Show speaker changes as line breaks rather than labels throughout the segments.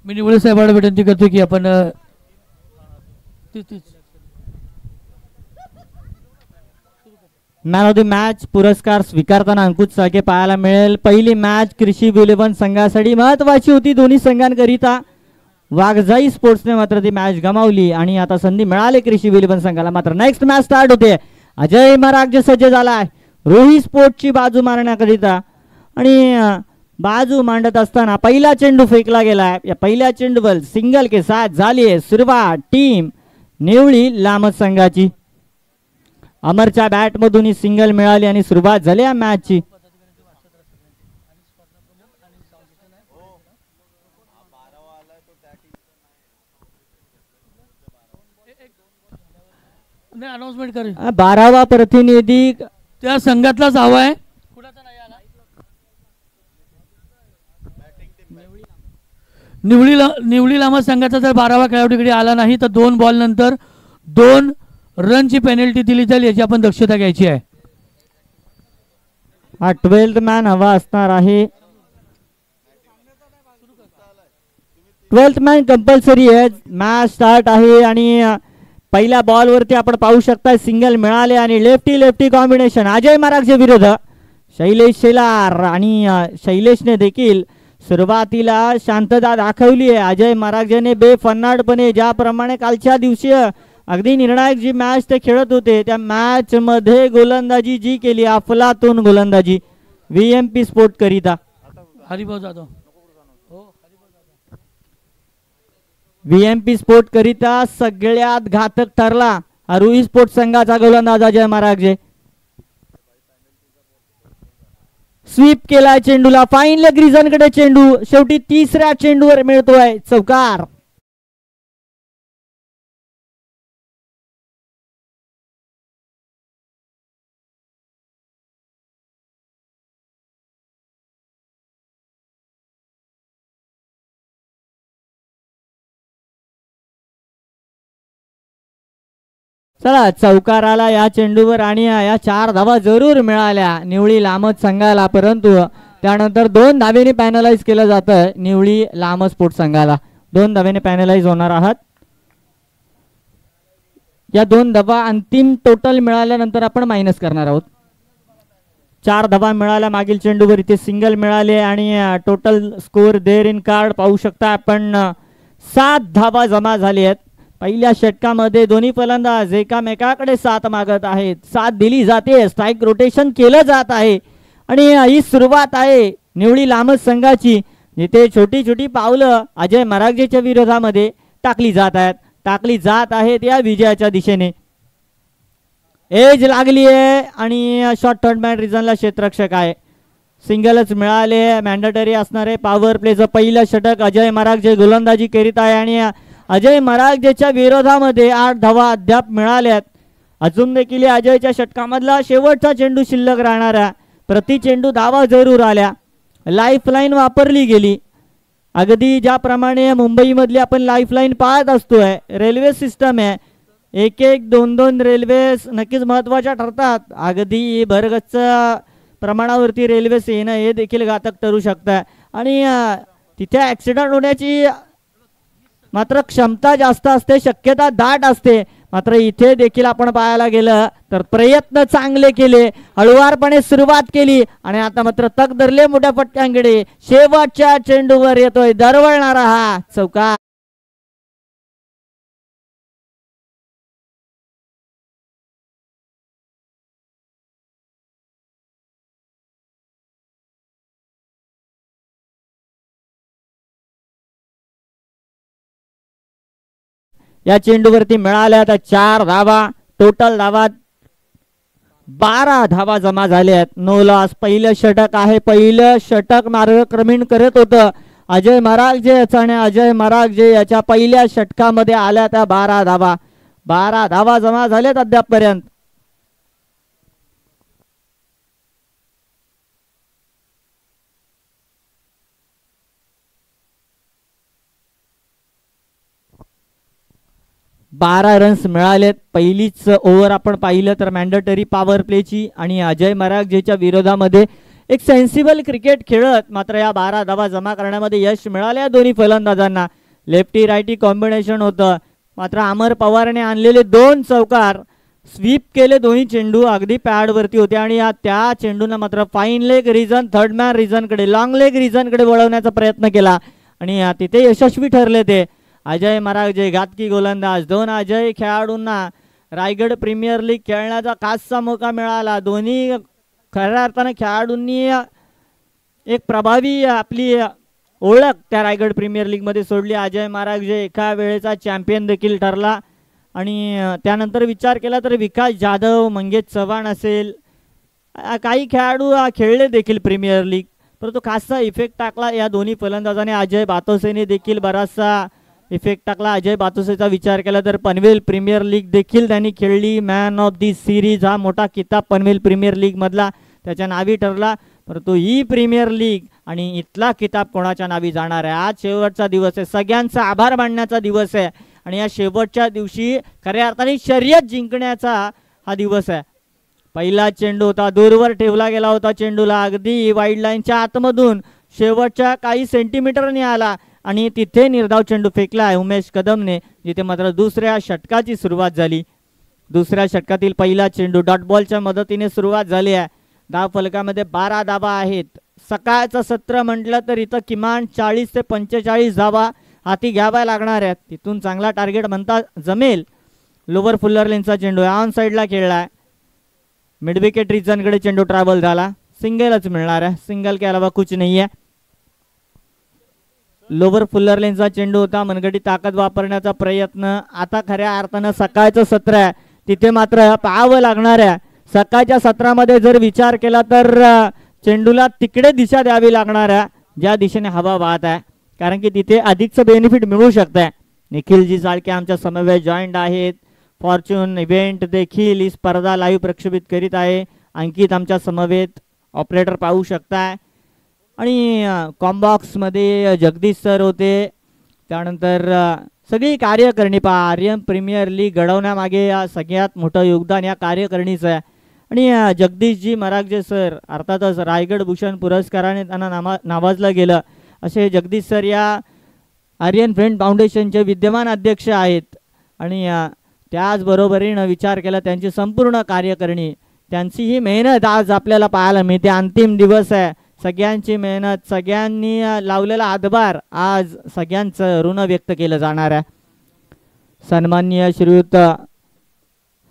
मी निवळे साहेबांना विनंती करतो की आपण
मॅन ऑफ द मॅच पुरस्कार स्वीकारताना अंकुश साळके पाहायला मिळेल. पहिली मॅच कृषी विलेवन संघासाठी महत्वाची होती दोन्ही संघांकरिता. वाघजाई स्पोर्ट्सने मात्र ती मॅच गमावली आणि आता संधी मिळाली कृषी विलेवन संघाला. मात्र नेक्स्ट मॅच स्टार्ट होते. अजय मराग जे सज्ज झालाय रोही स्पोर्ट्सची बाजू मारण्याकरिता आणि बाजू मांडत असताना पहिला चेंडू फेकला गेलाय. या पहिल्या चेंडूवर सिंगल के साथ झाली आहे सुरुवात टीम नेवळी लामत संघाची. अमरच्या बॅट मधून ही सिंगल मिळाली आणि सुरुवात झाली या मॅचची.
अनाउन्समेंट करेल
12वा प्रतिनिधी
त्या संघातलाच हवा आहे. निवळी लामत संघाचा जर 12वा खेळाडू इकडे आला नाही तर 2 बॉल नंतर 2 रनची पेनल्टी दिली जाईल याची आपण दक्षता घ्यायची आहे.
हा 12th मॅन हवा असणार आहे. 12th मॅन कंपल्सरी आहे. मॅच स्टार्ट आहे आणि पहिल्या बॉल वरती आपण पाहू शकता सिंगल मिळाले आणि लेफ्टी कॉम्बिनेशन अजय मरागच्या विरुद्ध शैलेश शेलार आणि शैलेशने देखील सुरुवातीला शांतता दाखवली आहे. अजय मरागजेने बेफन्नाटपणे ज्याप्रमाणे कालच्या दिवशी अगदी निर्णायक जी मॅच ते खेळत होते त्या मॅच मध्ये गोलंदाजी जी केली अफलातून गोलंदाजी व्हीएमपी स्पोर्ट करिता.
हरिभाऊ जाधव
व्हीएमपी स्पोर्ट करिता सगळ्यात घातक ठरला हा रोही स्पोर्ट संघाचा गोलंदाज अजय मरागजे. स्वीप केला चेंडूला फाईन लेग रिझनकडे चेंडू शेवटी तिसऱ्या चेंडूवर मिळतोय चौकार. चला चौकार आला या चेंडूवर आणि या 4 धावा जरूर मिळाल्या निवळी लामत संघाला. परंतु त्यानंतर 2 धावेने पॅनलाइज केलं जातं निवळी लामत स्पोर्ट्स संघाला. 2 धावेने पॅनलाइज होणार आहात. या 2 धावा अंतिम टोटल मिळाल्यानंतर आपण मायनस करणार आहोत. 4 धावा मिळाल्या मागील चेंडूवर इथे सिंगल मिळाले आणि total score there in card पाहू शकता आपण 7 धावा जमा झाली आहेत. पहिल्या षटकामध्ये दोन्ही फलंदाज एकामेकाकडे 7 मागत आहेत. 7 दिली जाते. स्ट्राईक रोटेशन केलं जात आहे आणि ही सुरुवात आहे निवळी लामत संघाची जिथे छोटी छोटी पावलं अजय मरागजेच्या विरोधामध्ये टाकली जात आहेत या विजयाच्या दिशेने. एज लागली आहे आणि शॉर्ट थर्ड मॅन रिझनला क्षेत्ररक्षक आहे. सिंगलच मिळाले. मॅन्डेटरी असणारे पॉवर प्लेचं पहिलं षटक अजय मरागजे गोलंदाजी करीत आहे आणि अजय मरागजेच्या विरोधामध्ये 8 धावा अद्याप मिळाल्यात. अजून देखील अजयच्या षटकामधला शेवटचा चेंडू शिल्लक राहणारा प्रति चेंडू धावा जरूर आल्या. लाईफलाईन वापरली गेली. अगदी ज्याप्रमाणे मुंबईमधली आपण लाईफलाईन पाहत असतोय रेल्वे सिस्टम आहे. 1-1 2-2 रेल्वे नक्कीच महत्त्वाच्या ठरतात. अगदी भरगच्च प्रमाणावरती रेल्वेस येणं हे देखील घातक ठरू शकतं आणि तिथे ॲक्सिडेंट होण्याची मात्र क्षमता जास्त असते. शक्यता दाट असते. मात्र इथे देखील आपण पाहायला गेलं तर प्रयत्न चांगले केले. हळुवारपणे सुरुवात केली आणि आता मात्र तक धरले मोठ्या फटक्यांकडे. शेवटच्या चेंडूवर येतोय दरवळणारा हा चौकार. या चेंडूवरती मिळाल्या तर 4 धावा. टोटल धावा 12 धावा जमा झाल्या आहेत. No loss. पहिलं षटक आहे. पहिलं षटक मार्गक्रमण करत होतं अजय मरागजे आणि अजय मरागजे याच्या पहिल्या षटकामध्ये आल्या त्या 12 धावा. 12 धावा जमा झाल्यात अद्यापपर्यंत. बारा रन्स मिळालेत. पहिलीच ओव्हर आपण पाहिलं तर मॅन्डेटरी पॉवर प्लेची आणि अजय मरागजेच्या विरोधामध्ये एक सेन्सिबल क्रिकेट खेळत मात्र या 12 धावा जमा करण्यामध्ये यश मिळाले दोन्ही फलंदाजांना. लेफ्टी रायटी कॉम्बिनेशन होतं मात्र अमर पवारने आणलेले 2 चौकार स्वीप केले. दोन्ही चेंडू अगदी पॅडवरती होते आणि त्या चेंडूंना मात्र fine leg region third man रिजनकडे लॉंग लेग रिजनकडे वळवण्याचा प्रयत्न केला आणि तिथे यशस्वी ठरले ते. अजय मरागजे घातकी गोलंदाज. 2 अजय खेळाडूंना रायगड प्रीमियर लीग खेळण्याचा खासचा मौका मिळाला. दोन्ही खऱ्या अर्थाने खेळाडूंनी एक प्रभावी आपली ओळख त्या रायगड प्रीमियर लीग मध्ये सोडली. अजय मरागजे एका वेळेचा चॅम्पियन देखील ठरला आणि त्यानंतर विचार केला तर विकास जाधव मंगेश चव्हाण असेल काही खेळाडू खेळले देखील प्रीमियर लीग परंतु खासचा इफेक्ट टाकला या दोन्ही फलंदाजाने. अजय बातोसेने देखील बराचसा इफेक्ट टाकला. अजय बातोसेचा विचार केला तर पनवेल प्रीमियर लीग देखील त्यांनी खेळली. मॅन ऑफ दी सिरीज हा मोठा किताब पनवेल प्रीमियर लीग मधला त्याच्या नावी ठरला. परंतु ही प्रीमियर लीग आणि इथला किताब कोणाच्या नावी जाणार आहे. आज शेवटचा दिवस आहे. सगळ्यांचा आभार मानण्याचा दिवस आहे आणि या शेवटच्या दिवशी खऱ्या अर्थाने शर्यत जिंकण्याचा हा दिवस आहे. पहिला चेंडू होता दूरवर ठेवला गेला होता. चेंडूला अगदी वाईड लाईनच्या आतमधून शेवटच्या काही सेंटीमीटरने आला आणि तिथे निर्धाव चेंडू फेकला आहे उमेश कदमने जिथे मात्र दुसऱ्या षटकाची सुरुवात झाली. दुसऱ्या षटकातील पहिला चेंडू डॉट बॉलच्या मदतीने सुरुवात झाली आहे. धाव फलकामध्ये 12 धावा आहेत. सकाळचं सत्र म्हटलं तर इथं किमान 40 ते 45 धावा हाती घ्याव्या लागणार आहेत. तिथून चांगला टार्गेट म्हणता जमेल. लोवर फुल्लर लेनचा चेंडू ऑन साईडला खेळलाय. मिड विकेट रिजनकडे चेंडू ट्रॅव्हल झाला. सिंगलच मिळणार आहे. सिंगल के अलावा कुछ नहीं है. लोवर फुल्लर लेनचा चेंडू होता. मनगटी ताकद वापरण्याचा प्रयत्न. आता खऱ्या अर्थानं सकाळचं सत्र आहे तिथे मात्र पाहावं लागणार आहे. सकाळच्या सत्रामध्ये जर विचार केला तर चेंडूला तिकडे दिशा द्यावी लागणार आहे ज्या दिशेने हवा वाहत आहे कारण की तिथे अधिकचं बेनिफिट मिळू शकतंय. निखिलजी जाळके आमच्या समवेत जॉईंट आहेत. फॉर्च्यून इव्हेंट देखील ही स्पर्धा लाईव्ह प्रक्षेपित करीत आहे. अंकित आमच्या समवेत ऑपरेटर पाहू शकताय आणि कॉम्बॉक्स मध्ये जगदीश सर होते. त्यानंतर सगळी कार्यकारिणी पहा. आर्यन प्रीमियर लीग घडवण्यामागे सगळ्यात मोठं योगदान या कार्यकारिणीचं आहे आणि जगदीशजी मरागजे सर अर्थातच रायगड भूषण पुरस्काराने त्यांना नावाजलं गेलं असे जगदीश सर या आर्यन फ्रेंड फाउंडेशनचे विद्यमान अध्यक्ष आहेत आणि त्याचबरोबरीनं विचार केला त्यांची संपूर्ण कार्यकारिणी त्यांची ही मेहनत आज आपल्याला पाहायला मिळते. अंतिम दिवस आहे. सगळ्यांची मेहनत सगळ्यांनी लावलेला हातभार आज सगळ्यांचं ऋण व्यक्त केलं जाणार आहे. सन्माननीय श्रीयुत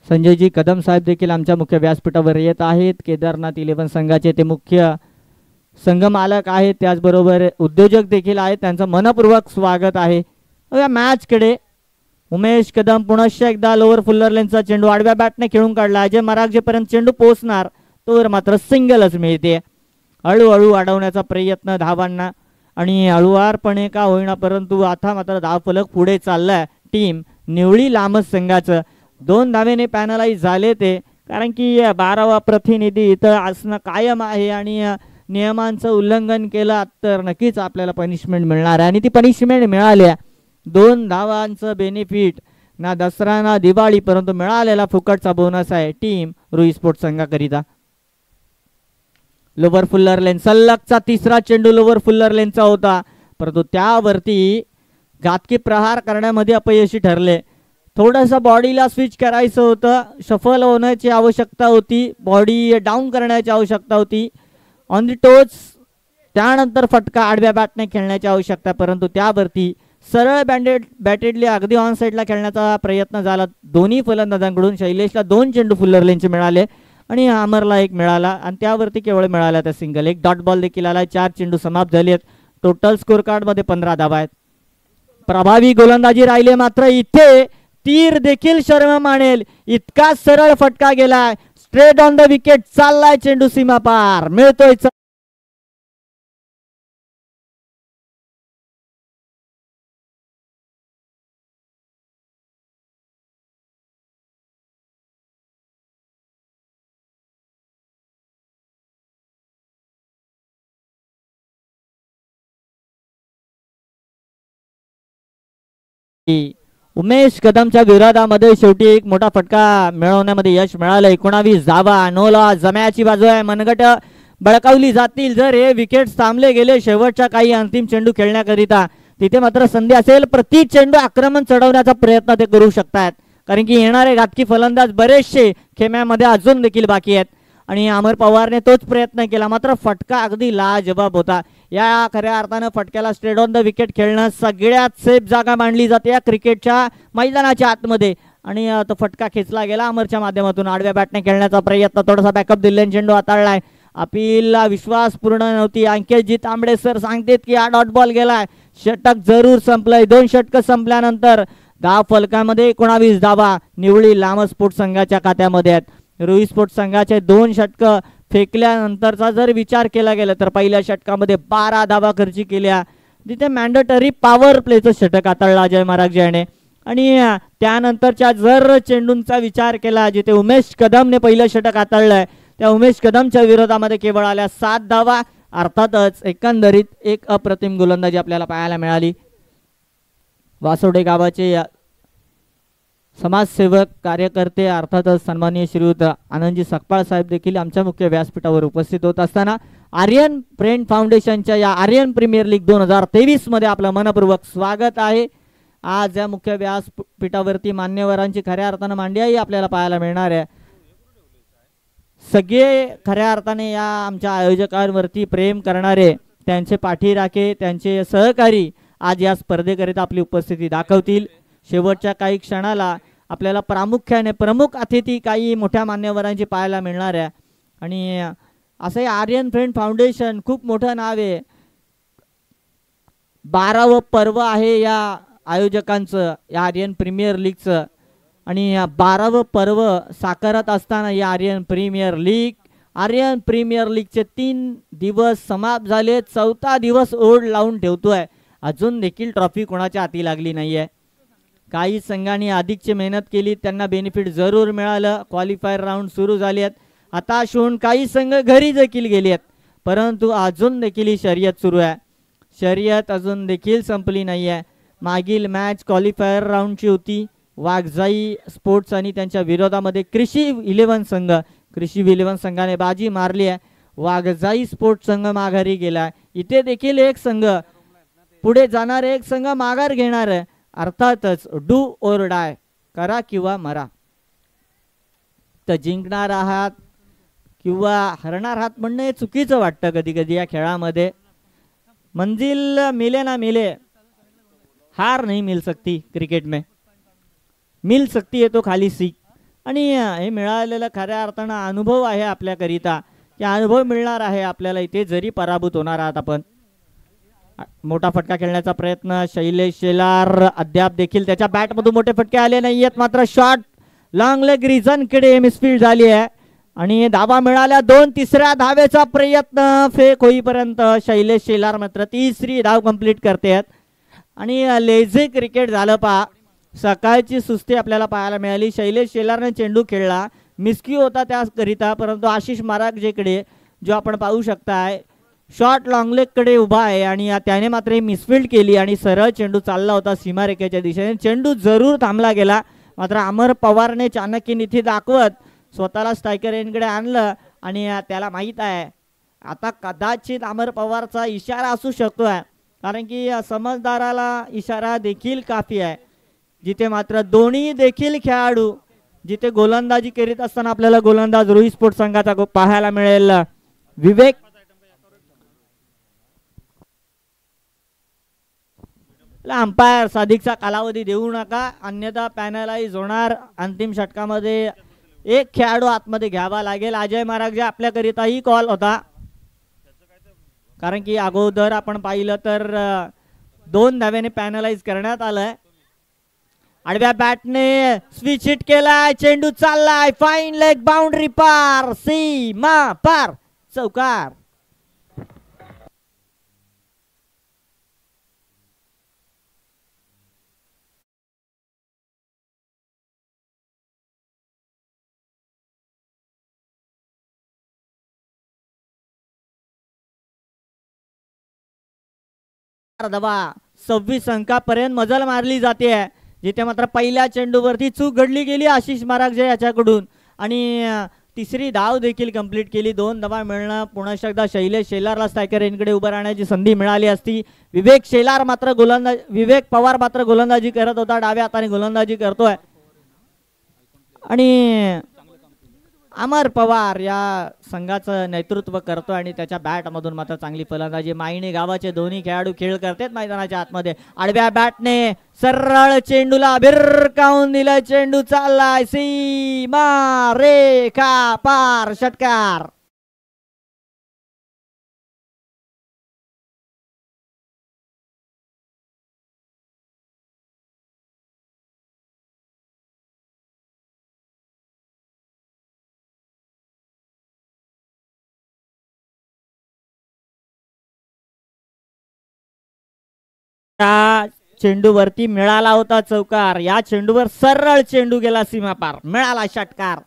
संजयजी कदम साहेब देखील आमच्या मुख्य व्यासपीठावर येत आहेत. केदारनाथ 11 संघाचे ते मुख्य संघ मालक आहेत त्याचबरोबर उद्योजक देखील आहेत. त्यांचं मनपूर्वक स्वागत आहे. या मॅचकडे उमेश कदम पुनश्च एकदा लोअर फुल्लर लेनचा चेंडू आडव्या बॅटने खेळून काढला. अजय मरागजेपर्यंत चेंडू पोहोचणार तोवर मात्र सिंगलच मिळते. हळूहळू अडवण्याचा प्रयत्न धावांना आणि हळुवारपणे का होईना परंतु आता मात्र धावफलक पुढे चाललाय. टीम निवळी लांबच संघाचं 2 धावेने पॅनलाइज झाले ते कारण की 12वा प्रतिनिधी इथं असणं कायम आहे आणि नियमांचं उल्लंघन केलं तर नक्कीच आपल्याला पनिशमेंट मिळणार आहे आणि ती पनिशमेंट मिळाली. 2 धावांचं बेनिफिट ना दसरा ना दिवाळी परंतु मिळालेला फुकटचा बोनस आहे टीम रुई स्पोर्ट्स संघाकरिता. लोवर फुल्लर लेन सलगचा तिसरा चेंडू लोवर फुल्लर लेनचा होता परंतु त्यावरती घातकी प्रहार करण्यामध्ये अपयशी ठरले. थोडंसं बॉडीला स्विच करायचं होतं. शफल होण्याची आवश्यकता होती. बॉडी डाऊन करण्याची आवश्यकता होती. ऑन दी टोच त्यानंतर फटका आडव्या बॅटने खेळण्याची आवश्यकता परंतु त्यावरती सरळ बॅटेडली अगदी ऑन साईडला खेळण्याचा प्रयत्न झाला दोन्ही फलंदाजांकडून. शैलेशला 2 चेंडू फुल्लर लेनचे मिळाले आणि अमरला 1 मिळाला आणि त्यावरती केवळ मिळाला त्या सिंगल. 1 डॉट बॉल देखील आला. 4 चेंडू समाप्त झाले आहेत. टोटल स्कोर कार्ड मध्ये 15 धावा आहेत. प्रभावी गोलंदाजी राहिले मात्र इथे तीर देखील शर्म मानेल इतका सरळ फटका गेलाय. स्ट्रेट ऑन द विकेट चाललाय चेंडू सीमा पार मिळतोय. उमेश कदमच्या विरोधामध्ये शेवटी एक मोठा फटका मिळवण्यामध्ये यश मिळालं. 19 धावा. नोला जम्याची बाजू आहे. मनगट बळकावली जातील जर हे विकेट्स थांबले गेले शेवटच्या काही अंतिम चेंडू खेळण्याकरिता, तिथे मात्र संधी असेल. प्रति चेंडू आक्रमण चढवण्याचा प्रयत्न ते करू शकतात, कारण की येणारे घातकी फलंदाज बरेचसे खेम्यामध्ये अजून देखील बाकी आहेत. आणि अमर पवारने तोच प्रयत्न केला, मात्र फटका अगदी लाजबाब होता. या खऱ्या अर्थानं फटक्याला स्ट्रेट ऑन द विकेट खेळणं सगळ्यात सेफ जागा मानली जाते या क्रिकेटच्या मैदानाच्या आतमध्ये. आणि तो फटका खेचला गेला अमरच्या माध्यमातून. आडव्या बॅटने खेळण्याचा प्रयत्न, थोडासा बॅकअप दिल्याने चेंडू हाताळलाय. अपीलला विश्वास पूर्ण नव्हती. अंकितजी तांबडे सर सांगतात की हा डॉट बॉल गेलाय, षटक जरूर संपलंय. 2 षटक संपल्यानंतर 10 फलकामध्ये 19 धावा निवळी लांब स्पोर्ट्स संघाच्या खात्यामध्ये आहेत. रुई स्पोर्ट्स संघाचे 2 षटक फेकल्यानंतरचा जर विचार केला गेला तर पहिल्या षटकामध्ये 12 धावा खर्ची केल्या, जिथे मॅन्डेटरी पॉवर प्लेचं षटक हाताळला अजय महाराज याने. आणि त्यानंतरच्या जर चेंडूंचा विचार केला, जिथे उमेश कदमने पहिलं षटक हाताळलंय, त्या उमेश कदमच्या विरोधामध्ये केवळ आल्या 7 धावा. अर्थातच एकंदरीत एक अप्रतिम गोलंदाजी आपल्याला पाहायला मिळाली. वासोडे गावाचे समाजसेवक कार्यकर्ते अर्थातच सन्माननीय श्रीयुत आनंदजी सकपाळ साहेब देखील आमच्या मुख्य व्यासपीठावर उपस्थित होत असताना आर्यन फ्रेंड फाउंडेशनच्या या आर्यन प्रीमियर लीग 2023 मध्ये आपलं मनपूर्वक स्वागत आहे. आज या मुख्य व्यासपीठावरती मान्यवरांची खऱ्या अर्थानं मांडियाही आपल्याला पाहायला मिळणार आहे. सगळे खऱ्या अर्थाने या आमच्या आयोजकांवरती प्रेम करणारे, त्यांचे पाठीराखे, त्यांचे सहकारी आज या स्पर्धेकरिता आपली उपस्थिती दाखवतील. शेवटच्या काही क्षणाला आपल्याला प्रामुख्याने प्रमुख अतिथी काही मोठ्या मान्यवरांची पाहायला मिळणार आहे. आणि असं आर्यन फ्रेंड फाउंडेशन खूप मोठं नाव आहे. 12वं पर्व आहे या आयोजकांचं, या आर्यन प्रीमियर लीगचं. आणि 12वं पर्व साकारत असताना या आर्यन प्रीमियर लीगचे 3 दिवस समाप्त झाले. 4था दिवस ओढ लावून ठेवतोय. अजून देखील ट्रॉफी कोणाच्या हाती लागली नाहीये. काही संघांनी अधिकची मेहनत केली, त्यांना बेनिफिट जरूर मिळालं. क्वालिफायर राऊंड सुरू झाले आहेत. हताश होऊन काही संघ घरी देखील गेले आहेत, परंतु अजून देखील ही शर्यत सुरू आहे. शर्यत अजून देखील संपली नाही आहे. मागील मॅच क्वालिफायर राऊंडची होती. वाघजाई स्पोर्ट्स आणि त्यांच्या विरोधामध्ये कृषी 11 संघाने बाजी मारली आहे. वाघजाई स्पोर्ट्स संघ माघारी गेला. इथे देखील एक संघ पुढे जाणार, एक संघ माघार घेणार आहे. अर्थातच डू ओर डाय, करा किंवा मरा. तर जिंकणार आहात किंवा हरणार आहात म्हणणं हे चुकीचं वाटतं कधी कधी या खेळामध्ये. मंजिल मिले ना मिले, हार नहीं मिल सकती क्रिकेट में, मिल सकती है तो खाली सीख. आणि हे मिळालेलं खऱ्या अर्थानं अनुभव आहे आपल्याकरिता, की अनुभव मिळणार आहे आपल्याला इथे जरी पराभूत होणार आहात आपण. मोठा फटका खेळण्याचा प्रयत्न शैलेश शेलार, अद्याप देखील त्याच्या बॅटमधून मोठे फटके आले नाही आहेत, मात्र शॉट लॉंग लेग रिझन कडे मिसफील्ड झाली आहे. आणि धावा मिळाल्या 2. तिसऱ्या धावेचा प्रयत्न फेक होईपर्यंत शैलेश शेलार मात्र 3री धाव कंप्लीट करते. आणि लेझी क्रिकेट झालं पहा. सकाळची सुस्ती आपल्याला पाहायला मिळाली. शैलेश शेलारने चेंडू खेळला, मिस्क्यू होता त्याकरिता, परंतु आशिष मारागजेकडे जो आपण पाहू शकताय शॉर्ट लॉंग लेग कडे उभा आहे आणि त्याने मात्र मिसफील्ड केली आणि सरळ चेंडू चालला होता सीमारेखेच्या दिशेने. चेंडू जरूर थांबला गेला, मात्र अमर पवारने चाणक्य नीती दाखवत स्वतःला स्ट्रायकर एंडकडे आणलं. आणि त्याला माहीत आहे आता कदाचित अमर पवारचा इशारा असू शकतोय, कारण की समजदाराला इशारा देखील काफी आहे. जिथे मात्र दोन्ही देखील खेळाडू जिथे गोलंदाजी करीत असताना आपल्याला गोलंदाज रुई स्पोर्ट्स संघाचा पाहायला मिळेल. विवेक अंपायर अधिकचा कालावधी देऊ नका, अन्यथा पॅनलाइज होणार. अंतिम षटकामध्ये एक खेळाडू आतमध्ये घ्यावा लागेल. अजय महाराज आपल्याकरिताही कॉल होता, कारण की अगोदर आपण पाहिलं तर 2 धाव्याने पॅनलाइज करण्यात आलंय. आडव्या बॅटने स्विच हिट केलाय, चेंडू चाललाय, फाईन लेग बाउंड्री पार, सीमा पार, चौकार. धावा 26 अंकापर्यंत मजल मारली जाते, जिथे मात्र पहिल्या चेंडूवरती चूक घडली गेली आशिष मारागजे याच्याकडून. आणि तिसरी धाव देखील कंप्लीट केली. 2 धावा मिळणं पुन्हा एकदा शैलेश शेलारला स्ट्रायकर रेंजकडे उभं राहण्याची संधी मिळाली असती. विवेक पवार मात्र गोलंदाजी करत होता, डाव्या हाताने गोलंदाजी करतोय. आणि अमर पवार या संघाचं नेतृत्व करतो आणि त्याच्या बॅट मधून मात्र चांगली फलंदाजी. मायणी गावाचे दोन्ही खेळाडू खेळ करतात मैदानाच्या आतमध्ये. आडव्या बॅटने सरळ चेंडूला भिरकावून दिला. चेंडू चाललाय सीमा रेखा पार, षटकार. चेंडूवरती मिळाला होता चौकार. या चेंडूवर सरळ चेंडू गेला सीमा पार, मिळाला षटकार.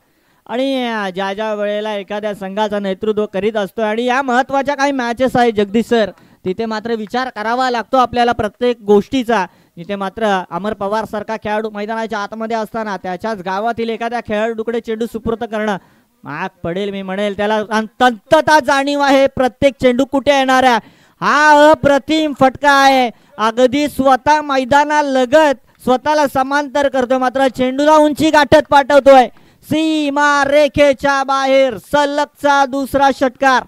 आणि ज्या वेळेला एखाद्या संघाचं नेतृत्व करीत असतो आणि या महत्वाच्या काही मॅचेस आहेत जगदीश सर, तिथे मात्र विचार करावा लागतो आपल्याला प्रत्येक गोष्टीचा. जिथे मात्र अमर पवार सारखा खेळाडू मैदानाच्या आतमध्ये असताना त्याच्याच गावातील एखाद्या खेळाडूकडे चेंडू सुपूर्त करणं माग पडेल. मी म्हणेल त्याला तंतता जाणीव आहे प्रत्येक चेंडू कुठे येणार आहे. हा अप्रतिम फटका आहे. अगदी स्वतः मैदानालगत स्वतःला समांतर करतोय, मात्र चेंडूला उंची गाठत पाठवतोय. सीमा रेखेच्या बाहेर, सलगचा दुसरा षटकार.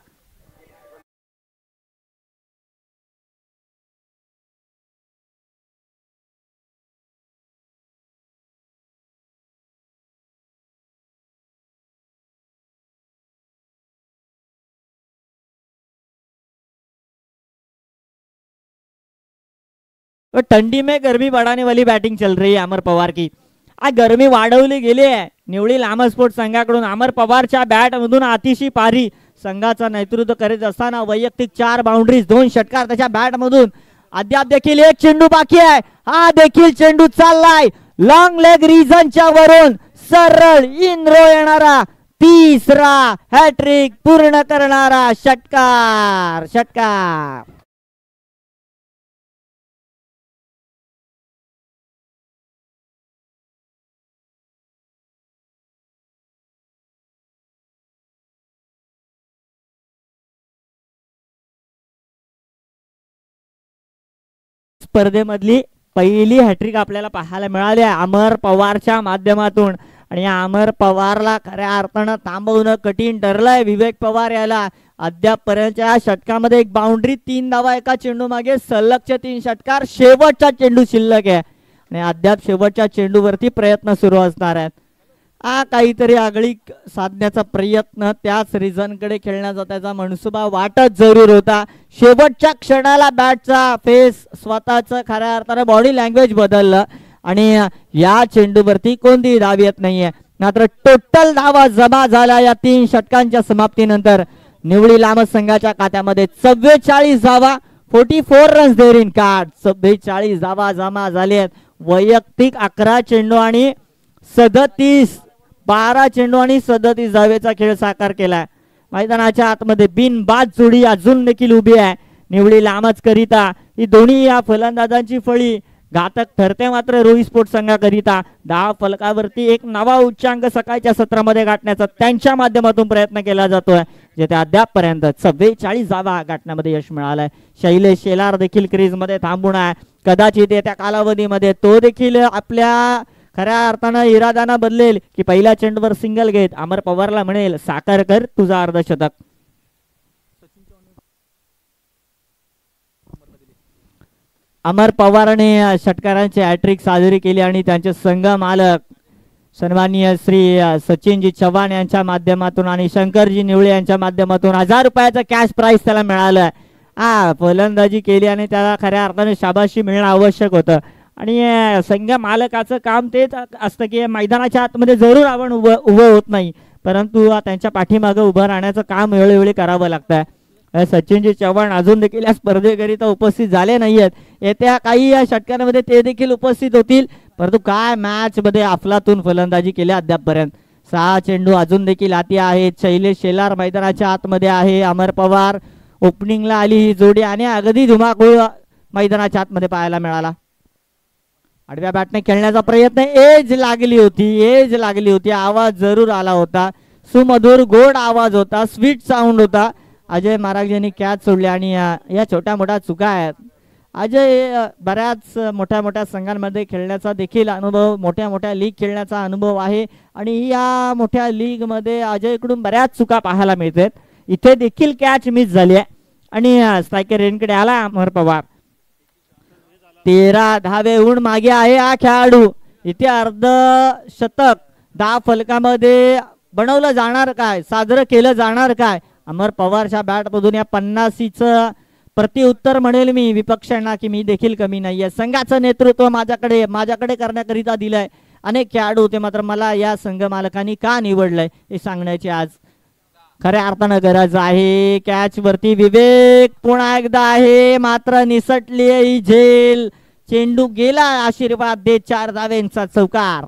ठंडी में गर्मी बढ़ाने वाली बैटिंग चल रही है अमर पवार की. आज गर्मी वाढवली गेली आहे निवळी लांब स्पोर्ट संघाकडून. अमर पवारच्या बॅट मधून अतिशी पारी संघाचा नेतृत्व करीत असताना वैयक्तिक 4 बाउंड्रीज 2 षटकार त्याच्या बॅट मधून. अद्याप देखील एक चेंडू बाकी आहे. हा देखील चेंडू चाललाय लॉंग लेग रिजनच्या वरून सरळ इन रो येणारा तिसरा हॅट्रिक पूर्ण करणारा षटकार. षटकार स्पर्धेमधली पहिली हॅट्रिक आपल्याला पाहायला मिळाली आहे अमर पवारच्या माध्यमातून. आणि या अमर पवारला खऱ्या अर्थानं थांबवणं कठीण ठरलंय. विवेक पवार याला अद्यापपर्यंतच्या षटकामध्ये 1 बाउंड्री 3 धावा एका चेंडू मागे, सलगचे 3 षटकार. शेवटचा चेंडू शिल्लक आहे आणि अद्याप शेवटच्या चेंडूवरती प्रयत्न सुरू असणार आहेत. काहीतरी आगळीक साधण्याचा प्रयत्न त्याच रिझनकडे खेळण्याचा त्याचा मनसुबा वाटत जरूर होता. शेवटच्या क्षणाला बॅटचा फेस स्वतःचं खऱ्या अर्थाने बॉडी लँग्वेज बदललं आणि या चेंडूवरती कोणतीही धाव येत नाहीये. मात्र टोटल धावा जमा झाल्या या 3 षटकांच्या समाप्तीनंतर. निवळी लांब संघाच्या खात्यामध्ये 44 धावा, 44 रन्स देअर इन कार्ड. 44 धावा जमा झाले आहेत. वैयक्तिक 11 चेंडू आणि 12 चेंडू आणि 37 धावेचा खेळ साकार केलाय. मैदानाच्या आतमध्ये बिनबाद जोडी अजून देखील उभी आहे निवळी लांबच करिता. ही दोन्ही या फलंदाजांची फळी घातक ठरते मात्र रोहित स्पोर्ट्स संघाकरिता. 10 फलकावरती एक नवा उच्चांक सकाळच्या सत्रामध्ये गाठण्याचा त्यांच्या माध्यमातून प्रयत्न केला जातोय, जेथे अद्यापपर्यंत 44 धावा गाठण्यामध्ये यश मिळालंय. शैलेश शेलार देखील क्रीज मध्ये थांबून आहे. कदाचित येत्या कालावधीमध्ये तो देखील आपल्या खऱ्या अर्थानं इरादाना बदलेल की पहिल्या चेंडूवर सिंगल घेत अमर पवारला म्हणेल साकार कर तुझा अर्धशतक. अमर पवारने षटकारांची हॅट्रिक साजरी केली आणि त्यांचे संघ मालक सन्माननीय श्री सचिनजी चव्हाण यांच्या माध्यमातून आणि शंकरजी निवळे यांच्या माध्यमातून 1000 रुपयाचं कॅश प्राइस त्याला मिळालं. फलंदाजी केली आणि त्याला खऱ्या अर्थाने शाबाशी मिळणं आवश्यक होतं. आणि संघ मालकाचं काम तेच असतं की मैदानाच्या आतमध्ये जरूर आपण उभं होत नाही, परंतु त्यांच्या पाठीमागे उभं राहण्याचं काम वेळोवेळी करावं लागतं. सचिनजी चव्हाण अजून देखील या स्पर्धेकरिता उपस्थित झाले नाहीयेत. येत्या काही या षटकांमध्ये ते देखील उपस्थित होतील, परंतु काय मॅच मध्ये अफलातून फलंदाजी केली अद्यापपर्यंत. 6 चेंडू अजून देखील हाती आहेत. शैलेश शेलार मैदानाच्या आतमध्ये आहे. अमर पवार ओपनिंगला आली ही जोडी आणि अगदी धुमाकूळ मैदानाच्या आतमध्ये पाहायला मिळाला. आडव्या बॅटने खेळण्याचा प्रयत्न, एज लागली होती, आवाज जरूर आला होता. सुमधुर गोड आवाज होता, स्वीट साऊंड होता. अजय महाराज यांनी कॅच सोडली आणि या छोट्या मोठ्या चुका आहेत. अजय बऱ्याच मोठ्या मोठ्या संघांमध्ये खेळण्याचा देखील अनुभव, मोठ्या मोठ्या लीग खेळण्याचा अनुभव आहे आणि या मोठ्या लीग मध्ये अजयकडून बऱ्याच चुका पाहायला मिळतात. इथे देखील कॅच मिस झाली आहे आणि स्ट्रायकर रेनकडे आला अमर पवार. 13 धावेहून मागे आहे हा खेळाडू. इथे अर्ध शतक 10 फलकामध्ये बनवलं जाणार काय, साजरं केलं जाणार काय. अमर पवारच्या बॅटमधून या 50चं प्रत्युत्तर म्हणेल मी विपक्षांना की मी देखील कमी नाहीये. संघाचं नेतृत्व माझ्याकडे करण्याकरिता दिलंय अनेक खेळाडू होते, मात्र मला या संघ मालकांनी का निवडलंय हे सांगण्याची आज खऱ्या अर्थानं गरज आहे. कॅच वरती विवेक पुन्हा एकदा आहे, मात्र निसटली ही झेल. चेंडू गेला, आशीर्वाद देत 4 धावेंचा चौकार.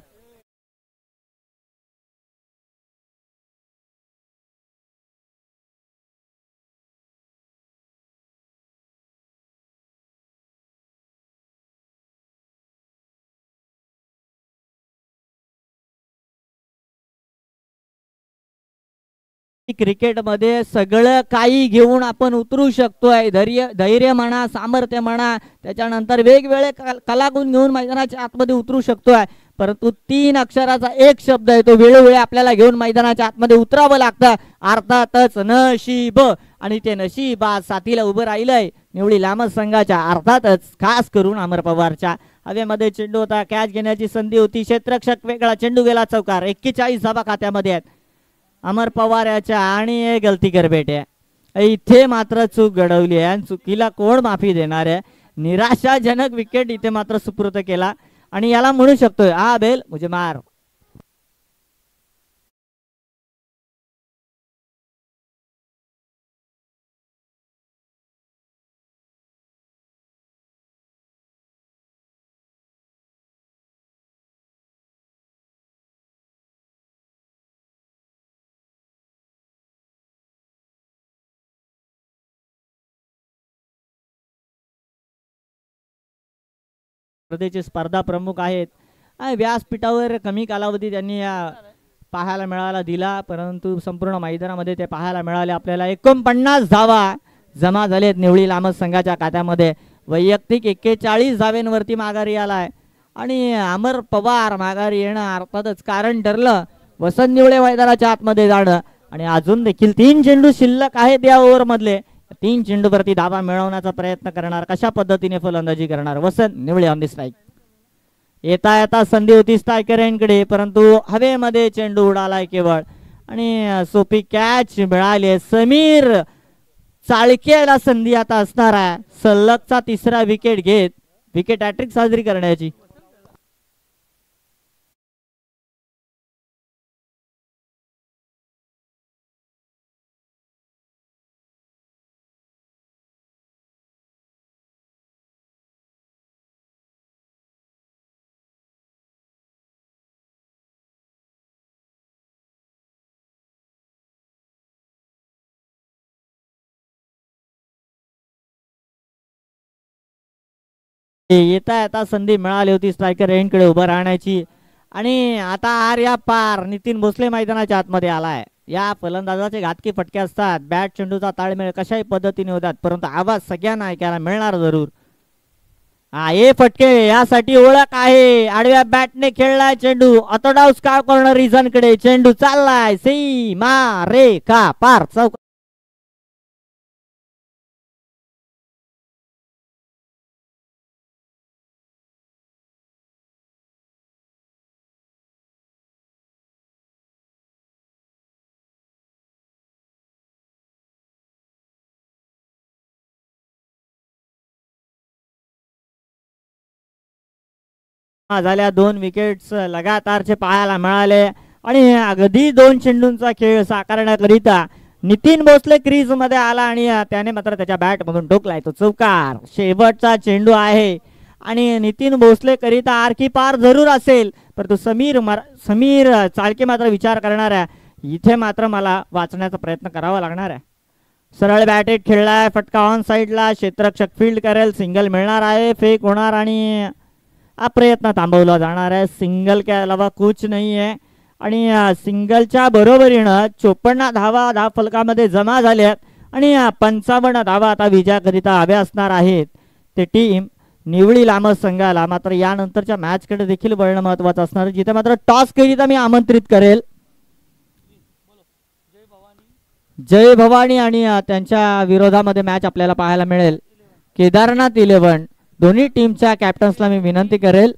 क्रिकेटमध्ये सगळं काही घेऊन आपण उतरू शकतोय. धैर्य म्हणा, सामर्थ्य म्हणा, त्याच्यानंतर वेगवेगळे कलागुण घेऊन मैदानाच्या आतमध्ये उतरू शकतोय. परंतु 3 अक्षराचा एक शब्द आहे, तो वेळोवेळी आपल्याला घेऊन मैदानाच्या आतमध्ये उतरावं लागतं. अर्थातच नशीब, आणि ते नशीब आज साथीला उभं राहिलंय निवळी लांबच संघाच्या. अर्थातच खास करून अमर पवारच्या. हवेमध्ये चेंडू होता, कॅच घेण्याची संधी होती, क्षेत्ररक्षक वेगळा, चेंडू गेला चौकार. 41 धावा खात्यामध्ये आहेत अमर पवार याच्या आणि गलती कर बेटे. इथे मात्र चूक घडवली आहे आणि चुकीला कोण माफी देणार आहे. निराशाजनक विकेट इथे मात्र सुपूर्द केला आणि याला म्हणू शकतोय हा बेल मुझे मार. स्पर्धेचे स्पर्धा प्रमुख आहेत. व्यासपीठावर कमी कालावधी त्यांनी पाहायला मिळाला दिला, परंतु संपूर्ण मैदानामध्ये ते पाहायला मिळाले. आपल्याला 49 धावा जमा झालेत निवळी लांबच संघाच्या खात्यामध्ये. वैयक्तिक 41 धावेंवरती माघारी आलाय आणि अमर पवार माघारी येणं अर्थातच कारण ठरलं वसंत निवळे मैदानाच्या आतमध्ये जाणं. आणि अजून देखील 3 चेंडू शिल्लक आहेत या ओव्हर मधले. 3 चेंडूवरती धावा मिळवण्याचा प्रयत्न करणार, कशा पद्धतीने फलंदाजी करणार वसंत निवळे ऑन द स्ट्राईक. येता येता संधी होती स्ट्रायकर यांकडे, परंतु हवेमध्ये चेंडू उडालाय केवळ आणि सोपी कॅच मिळाली. समीर चाळकेला संधी आता असणार आहे सलगचा 3रा विकेट घेत विकेट हॅट्रिक साजरी करण्याची. येता येता संधी मिळाली होती स्ट्रायकर एंडकडे उभं राहण्याची आणि आता आर या पार नितीन भोसले मैदानाच्या आतमध्ये आलाय. या फलंदाजाचे घातकी फटके असतात, बॅट चेंडूचा ताळमेळ कशाही पद्धतीने होतात, परंतु आवाज सगळ्यांना ऐकायला मिळणार जरूर. हे फटके यासाठी ओळख आहे. आडव्या बॅटने खेळलाय चेंडू, अतोडाव स्काय कॉर्नर रिझन कडे चेंडू चाललाय सीमा रेखा पार चौक. झाल्या 2 विकेट्स लगातारचे पाहायला मिळाले आणि अगदी 2 चेंडूंचा खेळ साकारण्याकरिता नितीन भोसले क्रीज मध्ये आला आणि त्याने मात्र त्याच्या बॅट मधून ठोकलाय तो चौकार. शेवटचा चेंडू आहे आणि नितीन भोसले करिता आर की पार जरूर असेल, परंतु समीर चाळके मात्र विचार करणार आहे. इथे मात्र मला वाचण्याचा प्रयत्न करावा लागणार आहे. सरळ बॅटेट खेळलाय, फटका ऑन साइडला, क्षेत्ररक्षक फील्ड करेल, सिंगल मिळणार आहे, फेक होणार आणि हा प्रयत्न थांबवला जाणार आहे. सिंगल के अलावा कुछ नहीं है आणि सिंगलच्या बरोबरीनं 54 धावा धाव फलकामध्ये जमा झाल्यात आणि 55 धावा आता विजयाकरिता हव्या असणार आहेत ते टीम निवळी लांबस संघाला. मात्र यानंतरच्या मॅचकडे देखील वळणं महत्वाचं असणार, जिथे मात्र टॉस करिता मी आमंत्रित करेल जय भवानी आणि त्यांच्या विरोधामध्ये मॅच आपल्याला पाहायला मिळेल केदारनाथ 11. दोन्ही टीमच्या कॅप्टन्सला मी विनंती करेल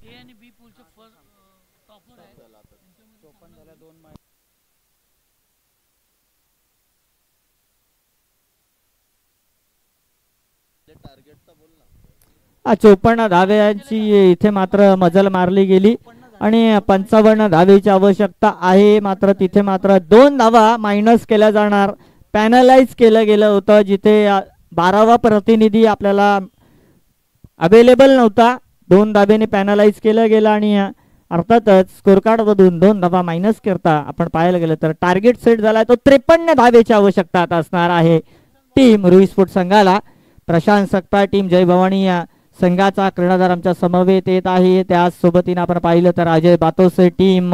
हा 54 धाव्यांची इथे मात्र मजल मारली गेली आणि 55 धावेची आवश्यकता आहे. मात्र तिथे मात्र 2 धावा मायनस केल्या जाणार, पॅनलाइज केलं गेलं होतं, जिथे 12वा प्रतिनिधी आपल्याला अवेलेबल नव्हता. 2 धावेने पॅनलाइज केलं गेलं आणि अर्थातच स्कोरकार्ड मधून 2 धावा मायनस करता आपण पाहायला गेलं तर टार्गेट सेट झाला तो 53 धावेची आवश्यकता आता असणार आहे टीम रुई स्पोर्ट संघाला. प्रशांत सकपाळ टीम जय भवानी या संघाचा कर्णधार आमच्या समवेत येत आहे. त्याच सोबतीने आपण पाहिलं तर अजय बातोसे टीम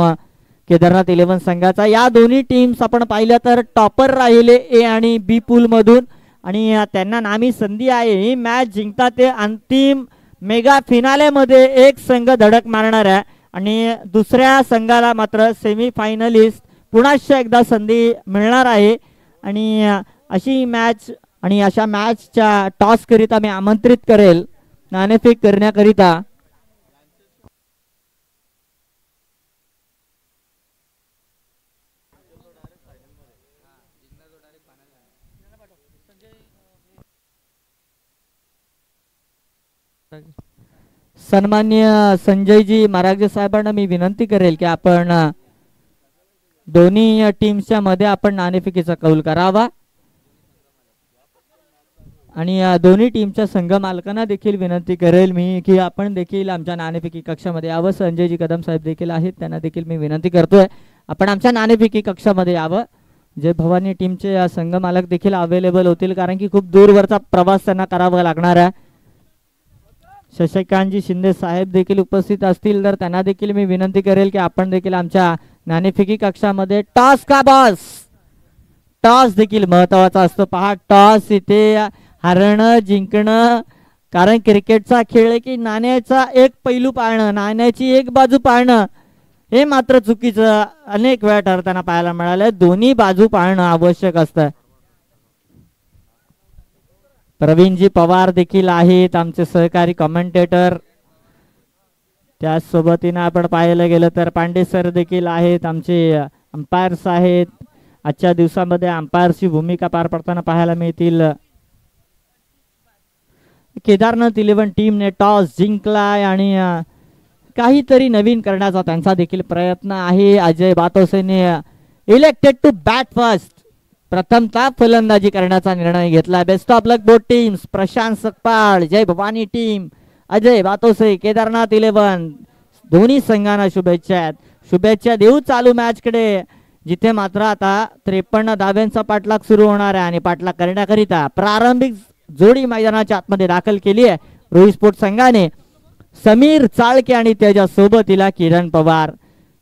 केदारनाथ 11 संघाचा. या दोन्ही टीम्स आपण पाहिलं तर टॉपर राहिले ए आणि बी पूल मधून आणि त्यांना नामी संधी आहे ही मॅच जिंकता ते अंतिम मेगा फिनाले मध्ये एक संघ धडक मारणार आहे आणि दुसऱ्या संघाला मात्र सेमी फायनलिस्ट पुन्हा एकदा संधी मिळणार आहे. आणि अशी मॅच आणि अशा मॅचच्या टॉस करिता मी आमंत्रित करेल नाणेफेक करण्याकरिता सन्मान्य संजयजी महाराज साहेबांना मी विनंती करेल की आपण दोन्ही टीमच्या मध्ये आपण नाणेफेकीचा कौल करावा आणि दोन्ही टीमच्या संघ मालकांना देखील विनंती करेल मी की आपण देखील आमच्या नाणेफेकी कक्षामध्ये यावं. संजयजी कदम साहेब देखील आहेत, त्यांना देखील मी विनंती करतोय आपण आमच्या नाणेफेकी कक्षामध्ये यावं. जय भवानी टीमचे संघ मालक देखील अवेलेबल होतील कारण की खूप दूरवरचा प्रवास त्यांना करावा लागणार आहे. शशिकांतजी शिंदे साहेब देखील उपस्थित असतील तर त्यांना देखील मी विनंती करेल की आपण देखील आमच्या नाणेफेकी कक्षामध्ये टॉस का बॉस, टॉस देखील महत्वाचा असतो. पहा टॉस इथे हरणं जिंकणं, कारण क्रिकेटचा खेळ आहे की नाण्याचा एक पैलू पाळणं, नाण्याची एक बाजू पाळणं हे मात्र चुकीचं अनेक वेळा ठरताना पाहायला मिळालं. दोन्ही बाजू पाळणं आवश्यक असतं. प्रवीणजी पवार देखील आहेत आमचे सहकारी कमेंटेटर. त्याचसोबतीने आपण पाहायला गेलं तर पांडे सर देखील आहेत, आमचे अंपायर्स आहेत. आजच्या दिवसामध्ये अंपायरची भूमिका पार पडताना पाहायला मिळतील. केदारनाथ 11 टीमने टॉस जिंकलाय आणि काहीतरी नवीन करण्याचा त्यांचा देखील प्रयत्न आहे. अजय बातोसेने इलेक्टेड टू बॅट फर्स्ट, प्रथमतः फलंदाजी करण्याचा निर्णय घेतला. Best of luck both teams. Prashant Sakpal Jai Bhavani team, Ajay Batose Kedarnath 11, दोन्ही संघांना शुभेच्छा आहेत. शुभेच्छा देऊ चालू मॅच कडे, जिथे मात्र आता 53 धाव्यांचा पाठलाग सुरू होणार आहे आणि पाठलाग करण्याकरिता प्रारंभिक जोडी मैदानाच्या आतमध्ये दाखल केली आहे रोही स्पोर्ट संघाने. समीर चाळके आणि त्याच्या सोबतीला किरण पवार.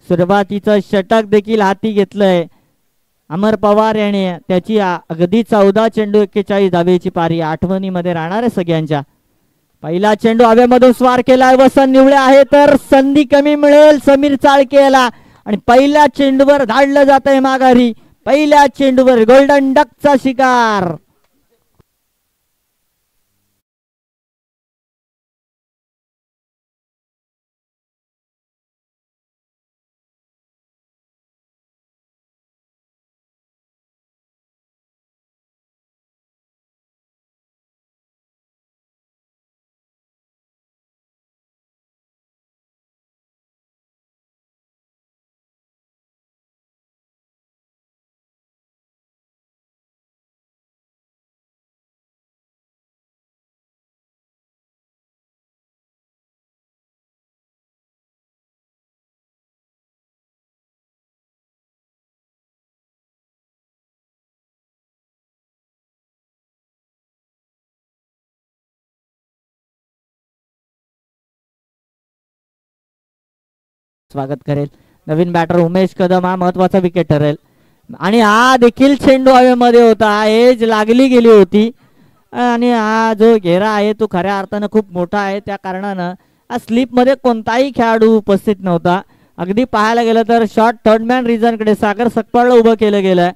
सुरुवातीचं षटक देखील हाती घेतलंय अमर पवार याने. त्याची अगदी 14 चेंडू 41 धावेची पारी आठवणीमध्ये राहणार आहे सगळ्यांच्या. पहिला चेंडू हवेमधून स्वार केलाय वसंत निवळे आहे तर संधी कमी मिळेल समीर चाळके याला आणि पहिल्या चेंडूवर धाडलं जात आहे माघारी. पहिल्या चेंडूवर गोल्डन डकचा शिकार. स्वागत करेल नवीन बॅटर उमेश कदम हा महत्वाचा विकेट ठरेल. आणि हा देखील चेंडू हवेमध्ये होता, एज लागली गेली होती आणि हा जो घेरा आहे तो खऱ्या अर्थानं खूप मोठा आहे. त्या कारणानं हा स्लिपमध्ये कोणताही खेळाडू उपस्थित नव्हता. अगदी पाहायला गेलं तर शॉर्ट थर्डमॅन रिझनकडे सागर सकपाळला उभं केलं गेलं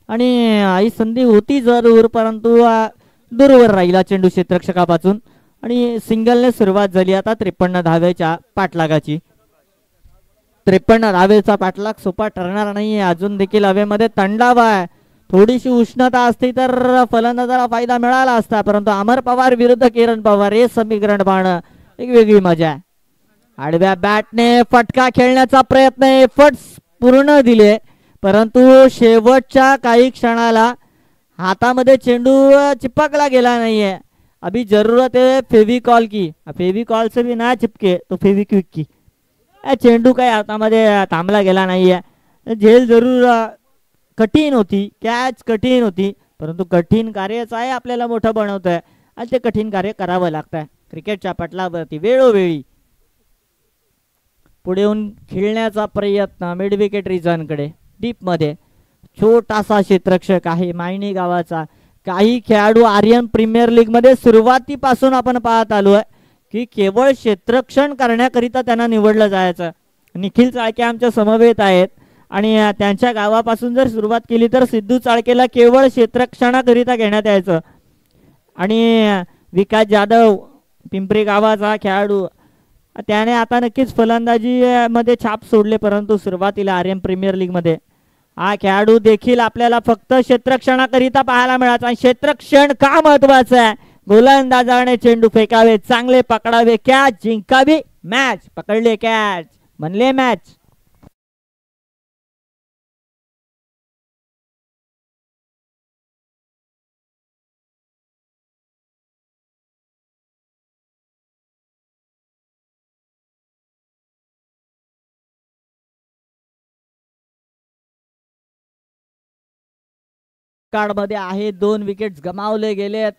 आणि ही संधी होती जरूर, परंतु दूरवर राहिला चेंडू क्षेत्ररक्षकापासून आणि सिंगलने सुरुवात झाली. आता 53 धावेच्या पाठलागाची. 53 धावेचा पाठलाग सोपा ठरणार नाही. अजून देखील हवेमध्ये थंडावा आहे. थोडीशी उष्णता असती तर फलंदाजाला फायदा मिळाला असता, परंतु अमर पवार विरुद्ध किरण पवार हे समीकरण पाहणं एक वेगळी मजा आहे. आडव्या बॅटने फटका खेळण्याचा प्रयत्न, एफर्ट्स पूर्ण दिले, परंतु शेवटच्या काही क्षणाला हातामध्ये चेंडू चिपकला गेला नाहीये. अभी जरूरत है फेविकॉल की, फेविकॉल से भी ना चिपके तो फेविक्विक की. चेंडू काही हातामध्ये थांबला गेला नाहीये. झेल जरूर कठीण होती, कॅच कठीण होती, परंतु कठीण कार्यच आहे आपल्याला मोठं बनवतंय आणि ते कठीण कार्य करावं लागतंय. क्रिकेटच्या पटलावरती वेळोवेळी पुढे येऊन खेळण्याचा प्रयत्न मिड विकेट रिझनकडे डीपमध्ये. छोटासा क्षेत्ररक्षक आहे मायणी गावाचा. काही खेळाडू आर्यन प्रीमियर लीग मध्ये सुरुवातीपासून आपण पाहत आलो आहे की केवळ क्षेत्ररक्षण करण्याकरिता त्यांना निवडलं जायचं. निखिल चाळके आमच्या समवेत आहेत आणि त्यांच्या गावापासून जर सुरुवात केली तर सिद्धू चाळकेला केवळ क्षेत्ररक्षणाकरिता घेण्यात यायचं. आणि विकास जाधव पिंपरी गावाचा खेळाडू, त्याने आता नक्कीच फलंदाजी मध्ये छाप सोडले, परंतु सुरुवातीला आर्यन प्रीमियर लीग मध्ये हा खेळाडू देखील आपल्याला फक्त क्षेत्ररक्षणाकरिता पाहायला मिळाला. आणि क्षेत्ररक्षण का महत्वाचं आहे? गोलंदाजाने चेंडू फेकावे, चांगले पकडावे, कॅच जिंकावी, मॅच पकडले कॅच म्हणले मॅच. मध्ये आहे 2 विकेट्स गमावले गेलेत.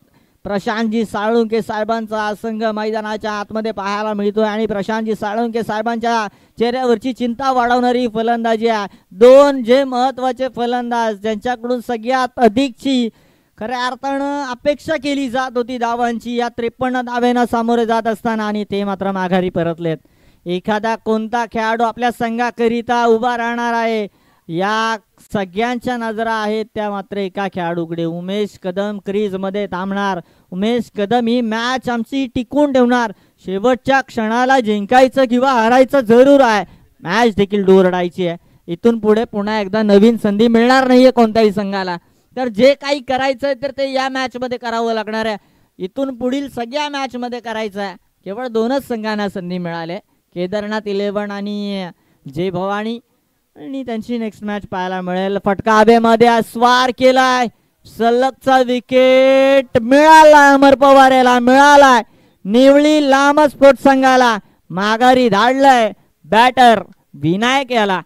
प्रशांतजी साळुंके साहेबांचा संघ मैदानाच्या आतमध्ये पाहायला मिळतोय आणि प्रशांतजी साळुंके साहेबांच्या चेहऱ्यावरची चिंता वाढवणारी फलंदाजी आहे. 2 जे महत्वाचे फलंदाज ज्यांच्याकडून सगळ्यात अधिकची खऱ्या अर्थानं अपेक्षा केली जात होती धावांची, या 53 धावेनं सामोरे जात असताना आणि ते मात्र माघारी परतलेत. एखादा कोणता खेळाडू आपल्या संघाकरिता उभा राहणार आहे या सगळ्यांच्या नजरा आहेत त्या मात्र एका खेळाडूकडे. उमेश कदम क्रीज मध्ये थांबणार. उमेश कदम ही मॅच आमची टिकून ठेवणार. शेवटच्या क्षणाला जिंकायचं किंवा हरायचं जरूर आहे, मॅच देखील डोरडायची आहे. इथून पुढे पुन्हा एकदा नवीन संधी मिळणार नाहीये कोणत्याही संघाला. तर जे काही करायचंय तर ते या मॅच मध्ये करावं लागणार आहे. इथून पुढील सगळ्या मॅच मध्ये करायचं आहे. केवळ 2च संघांना संधी मिळाली, केदारनाथ 11 आणि जय भवानी, आणि त्यांची नेक्स्ट मॅच पाहायला मिळेल. फटका हवेमध्ये स्वार केलाय, सलगचा विकेट मिळाला अमर पवार याला मिळालाय. निवळी लांब स्पोर्ट्स संघाला माघारी धाडलंय बॅटर विनायक याला.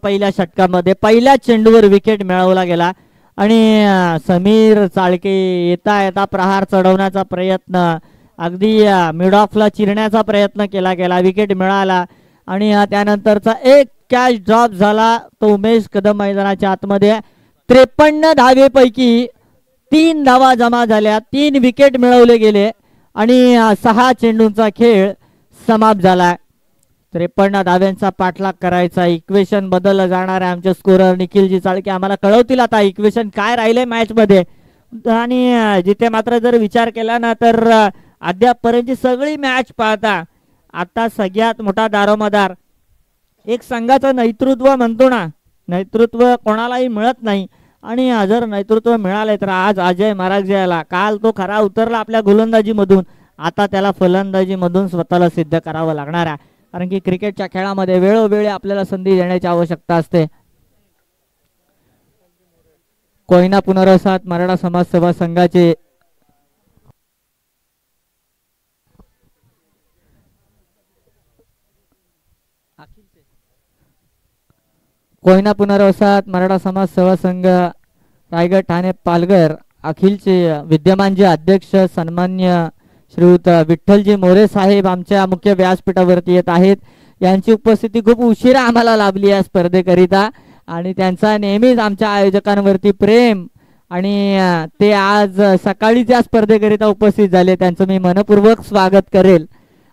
पहिल्या षटकामध्ये पहिल्या चेंडूवर विकेट मिळवला गेला आणि समीर चाळके येता येता प्रहार चढवण्याचा प्रयत्न, अगदी मिड ऑफला चिरण्याचा प्रयत्न केला गेला. विकेट मिळाला आणि त्यानंतरचा एक कॅच ड्रॉप झाला तो उमेश कदम मैदानाच्या आतमध्ये. 53 धावेपैकी 3 धावा जमा झाल्या, 3 विकेट मिळवले गेले आणि 6 चेंडूंचा खेळ समाप्त झाला. 53 धाव्यांचा पाठलाग करायचा. इक्वेशन बदललं जाणार आहे. आमचे स्कोरर निखिलजी चाळके आम्हाला कळवतील आता इक्वेशन काय राहिले मॅच मध्ये. आणि जिथे मात्र जर विचार केला ना तर अद्यापपर्यंतची सगळी मॅच पाहता आता सगळ्यात मोठा दारोमदार एक संघाचं नेतृत्व म्हणतो ना, नेतृत्व कोणालाही मिळत नाही आणि जर नेतृत्व मिळाले तर आज अजय महाराज काल तो खरा उतरला आपल्या गोलंदाजीमधून, आता त्याला फलंदाजीमधून स्वतःला सिद्ध करावं लागणार आहे. कारण की क्रिकेटच्या खेळामध्ये वेळोवेळी आपल्याला संधी देण्याची आवश्यकता असते. कोयना पुनर्वसाहत मराठा समाज सेवा संघाचे कोयना पुनर्वसाहत मराठा समाज सेवा संघ रायगड ठाणे पालघर अखिलचे विद्यमान जे अध्यक्ष सन्मान्य श्रीयुत विठ्ठलजी मोरे साहेब आमच्या मुख्य व्यासपीठावरती येत आहेत. यांची उपस्थिती खूप उशिरा आम्हाला लाभली या स्पर्धेकरिता आणि त्यांचा नेहमीच आमच्या आयोजकांवरती प्रेम आणि ते आज सकाळीच या स्पर्धेकरिता उपस्थित झाले. त्यांचं मी मनपूर्वक स्वागत करेल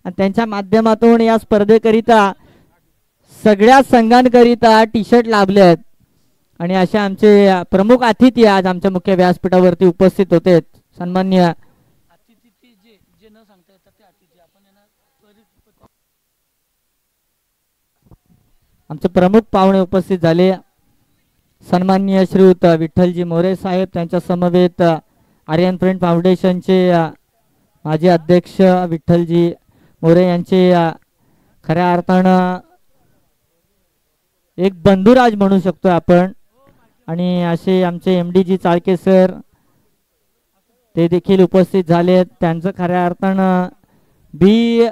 आणि त्यांच्या माध्यमातून या स्पर्धेकरिता सगळ्या संघांकरिता टी शर्ट लाभले आहेत आणि असे आमचे प्रमुख अतिथी आज आमच्या मुख्य व्यासपीठावरती उपस्थित होते. सन्मान्य आमचे प्रमुख पाहुणे उपस्थित झाले. सन्माननीय श्रीयुत विठ्ठलजी मोरे साहेब, त्यांच्या समवेत आर्यन फ्रेंड फाउंडेशनचे माजी अध्यक्ष विठ्ठलजी मोरे यांचे खऱ्या अर्थानं एक बंधुराज म्हणू शकतो आपण आणि असे आमचे MD जी चाळके सर ते देखील उपस्थित झाले. त्यांचं खऱ्या अर्थानं बी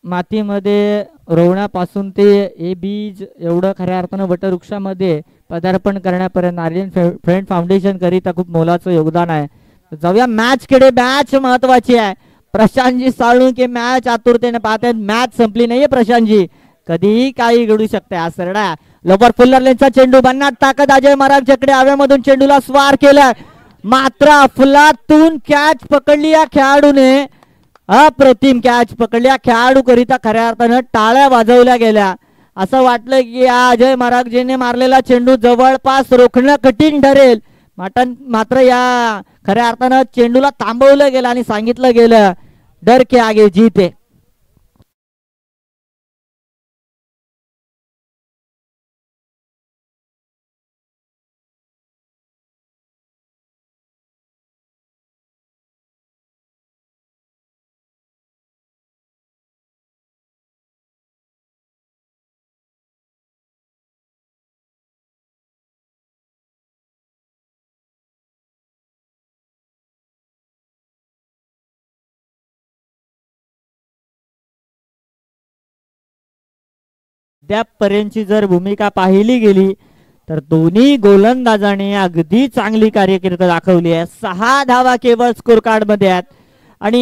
मातीमध्ये रोवण्यापासून ते हे बीज एवढं खऱ्या अर्थानं वटवृक्षामध्ये पदार्पण करण्यापर्यंत आर्यन फ्रेंड फाउंडेशन करिता खूप मोलाचं योगदान आहे. जाऊया मॅच कडे. मॅच महत्वाची आहे. प्रशांतजी साळुंके मॅच आतुरतेने पाहतात. मॅच संपली नाहीये प्रशांतजी, कधीही काही घडू शकते. हा सरडा लोबर फुल्लरलेनचा चेंडू भन्नाट ताकद अजय महाराजच्याकडे हवेमधून चेंडूला स्वार केला मात्र अफलातून कॅच पकडली या खेळाडूने. अप्रतिम कॅच पकडल्या खेळाडू करिता खऱ्या अर्थानं टाळ्या वाजवल्या गेल्या. असं वाटलं की या अजय महाराजजीने मारलेला चेंडू जवळपास रोखणं कठीण ठरेल मात्र या खऱ्या अर्थानं चेंडूला थांबवलं गेलं आणि सांगितलं गेलं डर के आगे जीत है. अद्यापपर्यंतची जर भूमिका पाहिली गेली तर दोन्ही गोलंदाजांनी अगदी चांगली कार्यकिर्द दाखवली आहे. 6 धावा केवळ स्कोर कार्ड मध्ये आहेत आणि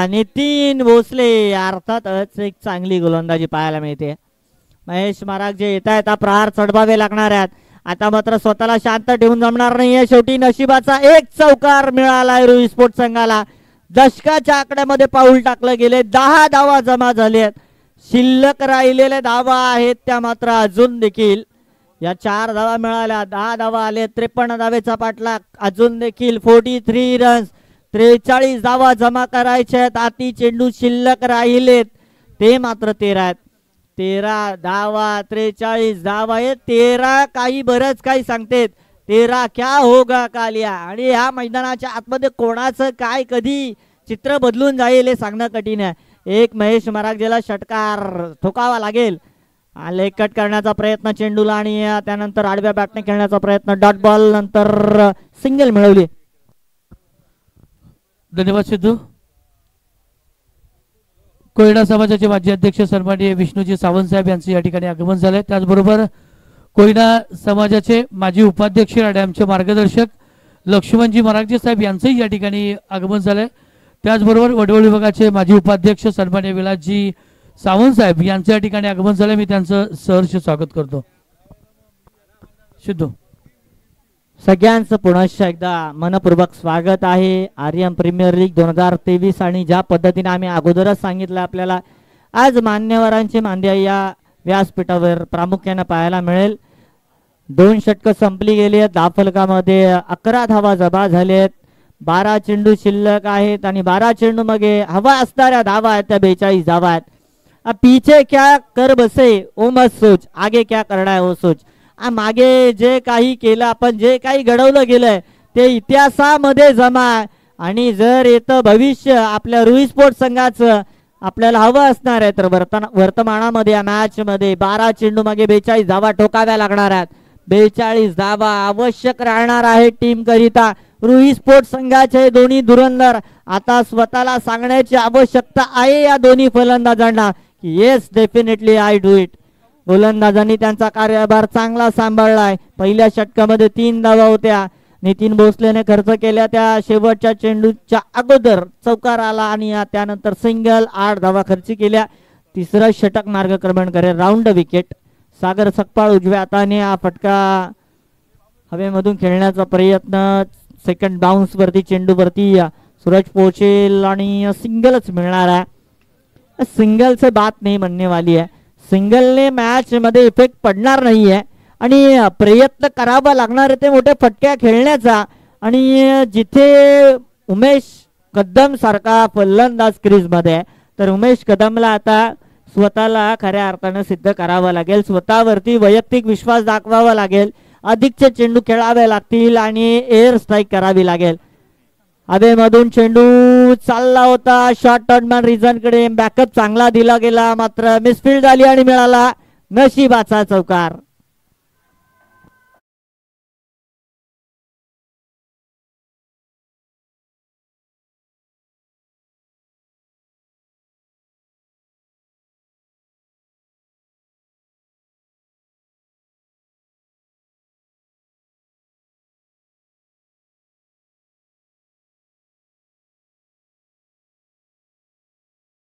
नितीन भोसले अर्थातच एक चांगली गोलंदाजी पाहायला मिळते. महेश महाराज जे येत आहेत प्रहार चढवावे लागणार आहेत. आता मात्र स्वतःला शांत ठेवून जमणार नाहीये. शेवटी नशिबाचा एक चौकार मिळालाय रुई स्पोर्ट्स संघाला. दशकाच्या आकड्यामध्ये पाऊल टाकलं गेले. 10 धावा जमा झालेत. शिल्लक राहिलेल्या धावा आहेत त्या मात्र अजून देखील या 4 धावा मिळाल्या. 10 धावा आले. 53 धावेचा पाठलाग. अजून देखील 43 रन्स 43 धावा जमा करायच्या आहेत. आती चेंडू शिल्लक राहिलेत ते मात्र 13 आहेत. 13 धावा 43 धावा आहेत. 13 काही बरंच काही सांगतेत. 13 क्या होगा कालिया. आणि या मैदानाच्या आतमध्ये कोणाचं काय कधी चित्र बदलून जाईल हे सांगणं कठीण आहे. एक महेश महाराजला षटकार ठोकावा लागेल. लेग कट करण्याचा प्रयत्न चेंडूला आणि त्यानंतर आडव्या बॅटने खेळण्याचा प्रयत्न. डॉट बॉल नंतर सिंगल मिळवली.
धन्यवाद सिद्धू. कोयना समाजाचे माजी अध्यक्ष सन्माननीय विष्णूजी सावंत साहेब यांचे या ठिकाणी आगमन झाले. त्याचबरोबर कोयना समाजाचे माजी उपाध्यक्ष आणि आमचे मार्गदर्शक लक्ष्मणजी महाराजजी साहेब यांचंही या ठिकाणी आगमन झालंय. त्याचबरोबर वडवळ विभागाचे माजी उपाध्यक्ष सन्माननीय विलासजी सावंत साहेब यांच्या ठिकाणी आगमन झाले. मी त्यांचं सहर्ष स्वागत करतो. सिद्धू
सगळ्यांचं पुनश्च एकदा मनपूर्वक स्वागत आहे. आर्यन प्रीमियर लीग 2023 आणि ज्या पद्धतीने आम्ही अगोदरच सांगितलं आपल्याला आज मान्यवरांची मांदियाई या व्यासपीठावर प्रामुख्याने पाहायला मिळेल. 2 षटकं संपली गेली आहेत. 10 फलकामध्ये 11 धावा जमा झालेत. 12 चेंडू शिल्लक आहेत आणि 12 चेंडू मध्ये हवा असणाऱ्या धावा आहेत त्या 42 धावा आहेत. पीछे क्या कर बसे ओ मत सोच आगे क्या करना है वो सोच. मागे जे काही केलं आपण जे काही घडवलं गेलंय ते इतिहासामध्ये जमा आणि जर येतं भविष्य आपल्या रुई स्पोर्ट्स संघाचं आपल्याला हवं असणार आहे तर वर्तमानामध्ये या मॅच मध्ये 12 चेंडू मागे 42 धावा ठोकाव्या लागणार आहेत. 42 धावा आवश्यक राहणार आहे टीम करिता. रुई स्पोर्ट्स संघाचे दोन्ही धुरंधर आता स्वतःला सांगण्याची आवश्यकता आहे या दोन्ही फलंदाजांना की yes definitely I do it. गोलंदाजांनी त्यांचा कार्यभार चांगला सांभाळलाय. पहिल्या षटकामध्ये 3 धावा होत्या. नितीन भोसलेने खर्च केल्या त्या शेवटच्या चेंडूच्या अगोदर चौकार आला आणि त्यानंतर सिंगल 8 धावा खर्च केल्या. तिसरं षटक मार्गक्रमण करेल राऊंड विकेट. सागर सकपाळ उजव्या हाताने हा फटका हवेमधून खेळण्याचा प्रयत्न. सेकंड बाउन्स वरती चेंडूवरती सूरज पोहोचेल आणि सिंगलच मिळणार आहे. सिंगल से बात नहीं बनने वाली है. सिंगलने मॅच मध्ये इफेक्ट पडणार नाहीये आणि प्रयत्न करावा लागणार आहे ते मोठे फटक्या खेळण्याचा. आणि जिथे उमेश कदम सारखा फलंदाज क्रीज मध्ये तर उमेश कदमला आता स्वतःला खऱ्या अर्थाने सिद्ध करावं लागेल. स्वतःवरती वैयक्तिक विश्वास दाखवावा लागेल. अधिकचे चेंडू खेळावे लागतील आणि एअर स्ट्राईक करावी लागेल. हवेमधून चेंडू चालला होता शॉर्ट टर्नमॅन रिझन कडे. बॅकअप चांगला दिला गेला मात्र मिसफिल्ड झाली आणि मिळाला नशिबाचा चौकार.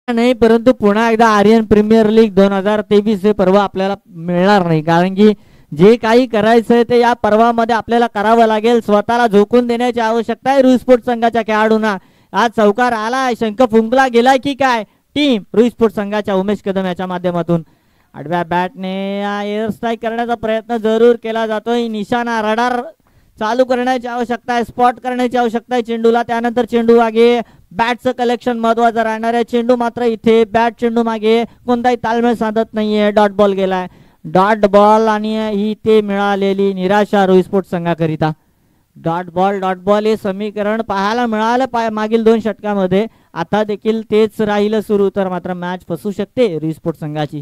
नाही परंतु पुन्हा एकदा आर्यन प्रीमियर लीग 2023 हे पर्व आपल्याला मिळणार नाही. कारण की जे काही करायचंय ते या पर्वामध्ये आपल्याला करावं लागेल. स्वतःला झोकून देण्याची आवश्यकता आहे रुई स्पोर्ट्स संघाच्या खेळाडूंना. आज चौकार आलाय शंख फुंकला गेलाय की काय टीम रुई स्पोर्ट्स संघाच्या उमेश कदम याच्या माध्यमातून. आडव्या बॅटने एअर स्ट्राईक करण्याचा प्रयत्न जरूर केला जातोय. निशाणा रडार चालू करण्याची आवश्यकता आहे. स्पॉट करण्याची आवश्यकता आहे चेंडूला. त्यानंतर चेंडू मागे बॅटचं कलेक्शन महत्वाचं राहणार आहे. चेंडू मात्र इथे बॅट चेंडू मागे कोणताही ताळमेळ साधत नाहीये. डॉट बॉल गेलाय. डॉट बॉल आणि ही ते मिळालेली निराशा रुई स्पोर्ट्स संघाकरिता. डॉट बॉल हे समीकरण पाहायला मिळालं मागील 2 षटकामध्ये. आता देखील तेच राहिलं सुरू तर मात्र मॅच फसू शकते रुई स्पोर्ट्स संघाची.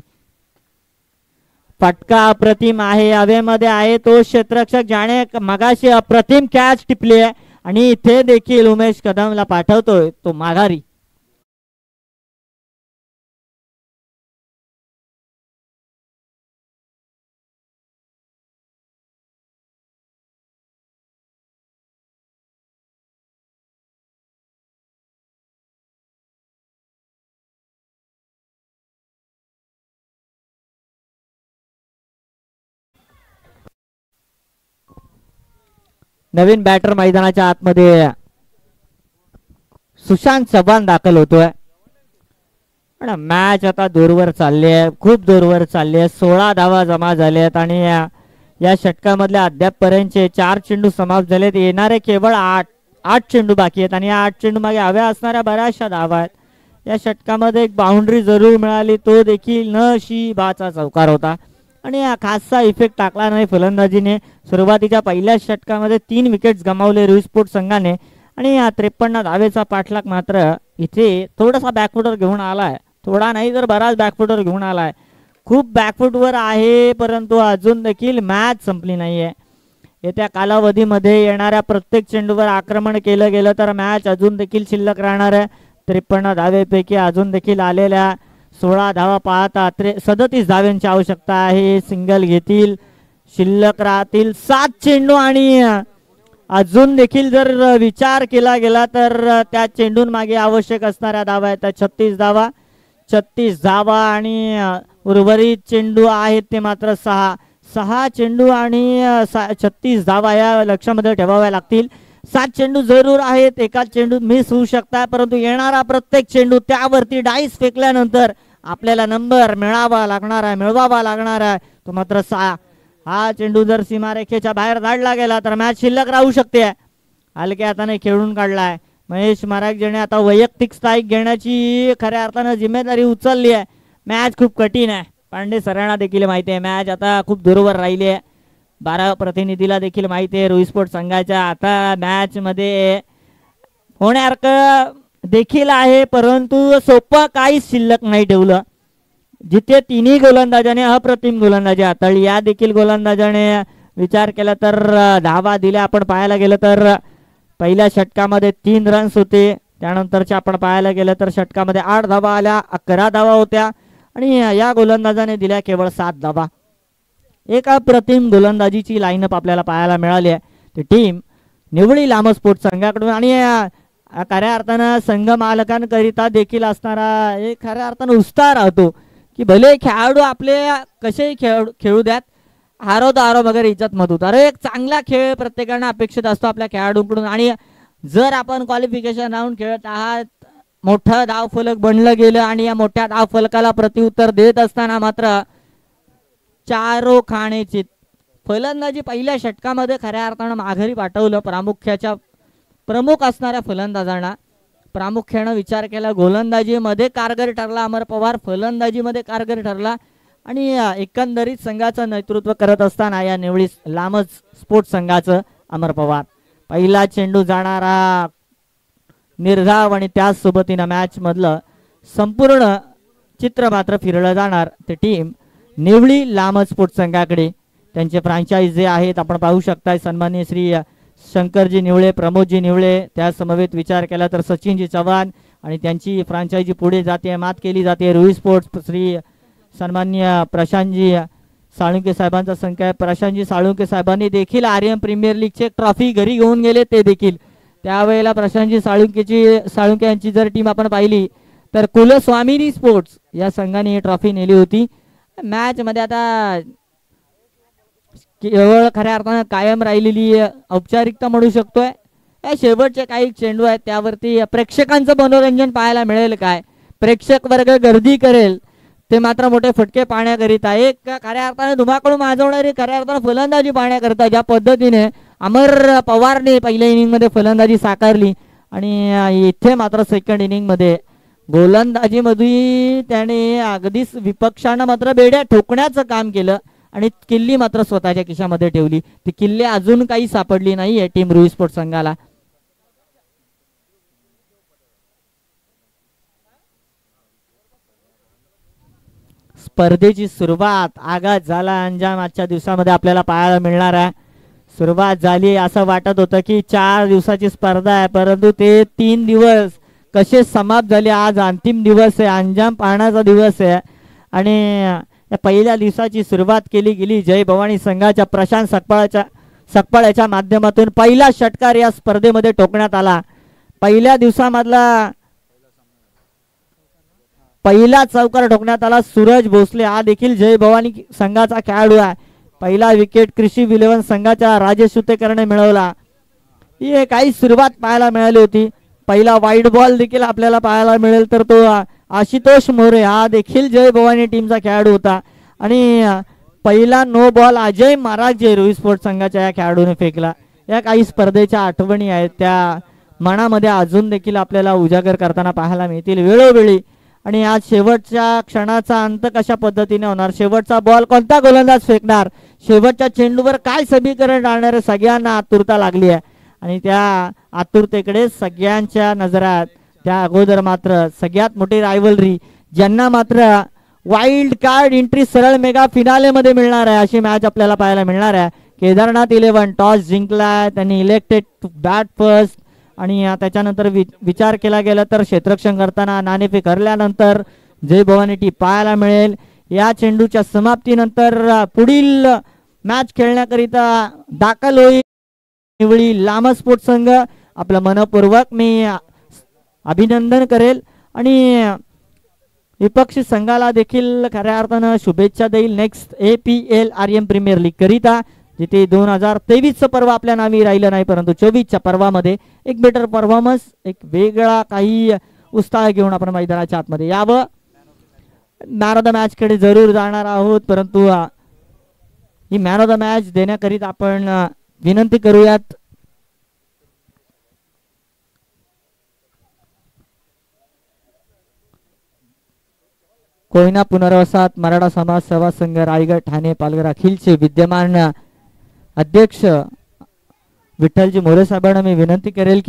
फटका अप्रतिम आहे. हवेमध्ये आहे तो क्षेत्ररक्षक ज्याने मगाशी अप्रतिम कॅच टिपली आहे आणि इथे देखील उमेश कदमला पाठवतोय तो माघारी. नवीन बॅटर मैदानाच्या आतमध्ये सुशांत चव्हाण दाखल होतोय. पण मॅच आता दूरवर चालली आहे. खूप दूरवर चालली आहे. 16 धावा जमा झाल्यात आणि या षटकामधल्या अद्यापपर्यंतचे 4 चेंडू समाप्त झालेत. येणारे केवळ 8 चेंडू बाकी आहेत आणि 8 चेंडू मागे हव्या असणाऱ्या बऱ्याचशा धावा आहेत. या षटकामध्ये एक बाउंड्री जरूर मिळाली. तो देखील नशिबाचा चौकार होता आणि खासचा इफेक्ट टाकला नाही फलंदाजीने. सुरुवातीच्या पहिल्या षटकामध्ये 3 विकेट्स गमावले रुई स्पोर्ट्स संघाने आणि 53 धावेचा पाठलाग मात्र इथे थोडासा बॅकफुटवर घेऊन आलाय. थोडा नाही तर बराच बॅकफुटवर घेऊन आलाय. खूप बॅकफुटवर आहे परंतु अजून देखील मॅच संपली नाहीये. येत्या कालावधीमध्ये येणाऱ्या प्रत्येक चेंडूवर आक्रमण केलं गेलं तर मॅच अजून देखील शिल्लक राहणार आहे. 53 धावेपैकी अजून देखील आलेल्या 16 धावा पाहता 37 धाव्यांची आवश्यकता आहे. सिंगल घेतील. शिल्लक राहतील 7 चेंडू आणि अजून देखील जर विचार केला गेला तर त्या चेंडून मागे आवश्यक असणाऱ्या धावा आहेत 36 धावा आणि उर्वरित चेंडू आहेत ते मात्र 6 चेंडू आणि 36 धावा या लक्षामध्ये ठेवाव्या लागतील. 7 चेंडू जरूर आहेत. एका चेंडू मिस होऊ शकतात परंतु येणारा प्रत्येक चेंडू त्यावरती डाईस फेकल्यानंतर आपल्याला नंबर मिळवावा लागणार आहे तो मात्र 6. हा चेंडू जर सीमारेषेच्या बाहेर धाडला गेला तर मॅच शिल्लक राहू शकते. हलक्या हाताने खेळून काढलाय महेश माराग ज्याने आता वैयक्तिक स्ट्राईक घेण्याची खऱ्या अर्थानं जिम्मेदारी उचलली आहे. मॅच खूप कठीण आहे. पांडे सरांना देखील माहिती आहे मॅच आता खूप दूरवर राहिली आहे. 12 प्रतिनिधीला देखील माहिती आहे रुई स्पोर्ट्स संघाच्या आता मॅच मध्ये होण्यासारखं देखील आहे परंतु सोपं काहीच शिल्लक नाही ठेवलं. जिथे 3ही गोलंदाजाने अप्रतिम गोलंदाजी हाताळली या देखील गोलंदाजाने विचार केला तर धावा दिल्या आपण पाहायला गेलं तर पहिल्या षटकामध्ये 3 रन्स होते, त्यानंतरच्या आपण पाहायला गेलं तर षटकामध्ये 8 धावा आल्या, 11 धावा होत्या आणि या गोलंदाजाने दिल्या केवळ 7 धावा. एक अप्रतिम गोलंदाजीची लाईनअप आपल्याला पाहायला मिळाली आहे. ती टीम निवळी लांब स्पोर्ट्स संघाकडून आणि खऱ्या अर्थानं संघ मालकांकरिता देखील असणारा एक खऱ्या अर्थानं उत्साह राहतो की भले खेळाडू आपले कसेही खेळू द्यात, हारो तर हारो वगैरे इज्जत मत होतं. अरे एक चांगला खेळ प्रत्येकानं अपेक्षित असतो आपल्या खेळाडूंकडून. आणि जर आपण क्वालिफिकेशन राऊंड खेळत आहात, मोठं धावफलक बनलं गेलं आणि या मोठ्या धावफलकाला प्रत्युत्तर देत असताना मात्र चारो खाण्याची फलंदाजी पहिल्या षटकामध्ये खऱ्या अर्थानं माघारी पाठवलं. प्रमुख असणाऱ्या फलंदाजांना प्रामुख्यानं विचार केला. गोलंदाजीमध्ये कारगर ठरला अमर पवार, फलंदाजीमध्ये कारगर ठरला आणि एकंदरीत संघाचं नेतृत्व करत असताना या निवळी लांबच स्पोर्ट्स संघाचं अमर पवार. पहिला चेंडू जाणारा निर्धाव आणि त्याच सोबतीनं मॅच मधलं संपूर्ण चित्र मात्र फिरलं जाणार ते टीम निवळी लांबच स्पोर्ट्स संघाकडे. त्यांचे फ्रँचाईज जे आहेत आपण पाहू शकताय, सन्माननीय श्री शंकरजी निवळे, प्रमोदजी निवळे, त्या समवेत विचार केला तर सचिनजी चव्हाण आणि त्यांची फ्रँचायझी पुढे जाते, मात केली जाते. रुई स्पोर्ट्स श्री सन्माननीय प्रशांतजी साळुंके साहेबांचा संघ आहे. प्रशांतजी साळुंके साहेबांनी देखील आर्यन प्रीमियर लीगची एक ट्रॉफी घरी घेऊन गेले. ते देखील त्यावेळेला प्रशांतजी साळुंके यांची जर टीम आपण पाहिली तर कुलस्वामिनी स्पोर्ट्स या संघाने ही ट्रॉफी नेली होती. मॅच मध्ये आता केवळ खऱ्या अर्थानं कायम राहिलेली औपचारिकता म्हणू शकतोय. या शेवटचे काही चेंडू आहेत त्यावरती प्रेक्षकांचं मनोरंजन पाहायला मिळेल काय, प्रेक्षक वर्ग गर्दी करेल ते मात्र मोठे फटके पाहण्याकरिता, एक खऱ्या अर्थाने धुमाकूळ माजवणारी खऱ्या अर्थानं फलंदाजी पाहण्याकरिता ज्या पद्धतीने अमर पवारने पहिल्या इनिंग मध्ये फलंदाजी साकारली आणि इथे मात्र सेकंड इनिंग मध्ये गोलंदाजीमध्ये त्याने अगदीच विपक्षांना मात्र बेड्या ठोकण्याचं काम केलं आणि किल्ली मात्र स्वतःच्या खिशामध्ये ठेवली. ती किल्ली अजून काही सापडली नाही टीम रुई स्पोर्ट्स संघाला. स्पर्धेची सुरुवात आगाज झाला, अंजाम आजच्या दिवसामध्ये आपल्याला पाहायला मिळणार आहे. सुरुवात झाली असं वाटत होतं की 4 दिवसाची स्पर्धा आहे, परंतु ते 3 दिवस कसे समाप्त झाले. आज अंतिम दिवस आहे, अंजाम पाहण्याचा दिवस आहे आणि या पहिल्या दिवसाची सुरुवात केली गेली जय भवानी संघाच्या प्रशांत सकपाळ्याच्या माध्यमातून. पहिला षटकार या स्पर्धेमध्ये ठोकण्यात आला. पहिल्या दिवसामधला पहिला चौकार ठोकण्यात आला. सूरज भोसले हा देखील जय भवानी संघाचा खेळाडू आहे. पहिला विकेट कृषी विलेवन संघाच्या राजेश सुतेकरने मिळवला. ही काही सुरुवात पाहायला मिळाली होती. पहिला वाईड बॉल देखील आपल्याला पाहायला मिळेल तर तो आशुतोष मोरे हा देखील जय भवानी टीमचा खेळाडू होता आणि पहिला नो बॉल अजय महाराज जे रुई स्पोर्ट्स संघाच्या या खेळाडूने फेकला. या काही स्पर्धेच्या आठवणी आहेत त्या मनामध्ये अजून देखील आपल्याला उजागर करताना पाहायला मिळतील वेळोवेळी. आणि आज शेवटच्या क्षणाचा अंत कशा पद्धतीने होणार, शेवटचा बॉल कोणता गोलंदाज फेकणार, शेवटच्या चेंडूवर काय समीकरण टाळणार, सगळ्यांना आतुरता लागली आहे आणि त्या आतुरतेकडे सगळ्यांच्या नजरात त्या अगोदर मात्र सगळ्यात मोठी रायव्हलरी ज्यांना मात्र वाईल्ड कार्ड एंट्री सरळ मेगा फिनाले मध्ये मिळणार आहे अशी मॅच आपल्याला पाहायला मिळणार आहे. केदारनाथ 11 टॉस जिंकला, त्यांनी इलेक्टेड टू बॅट फर्स्ट आणि त्याच्यानंतर विचार केला गेला तर क्षेत्ररक्षण करताना नाणेफेक हरल्यानंतर जय भवानी टी पाहायला मिळेल. या चेंडूच्या समाप्तीनंतर पुढील मॅच खेळण्याकरिता दाखल होईल निवळी लांब स्पोर्ट्स संघ. आपलं मनपूर्वक मी अभिनंदन करेल आणि विपक्षी संघाला देखील खऱ्या अर्थानं शुभेच्छा देईल next APL Aryan premier league करिता, जिथे 2023चं पर्व आपल्या नावी राहिलं नाही परंतु 24च्या पर्वामध्ये एक बेटर परफॉर्मन्स, एक वेगळा काही उत्साह घेऊन आपण मैदानाच्या आतमध्ये यावं. मॅन ऑफ द मॅच कडे जरूर जाणार आहोत, परंतु he man of the match देण्याकरिता आपण विनंती करूयात कोयना पुनर्वसाहत मराठा समाज सेवा संघ रायगड ठाणे पालघर अखिलचे विद्यमान अध्यक्ष विठ्ठलजी मोरे साहेबांना मी विनंती करेल की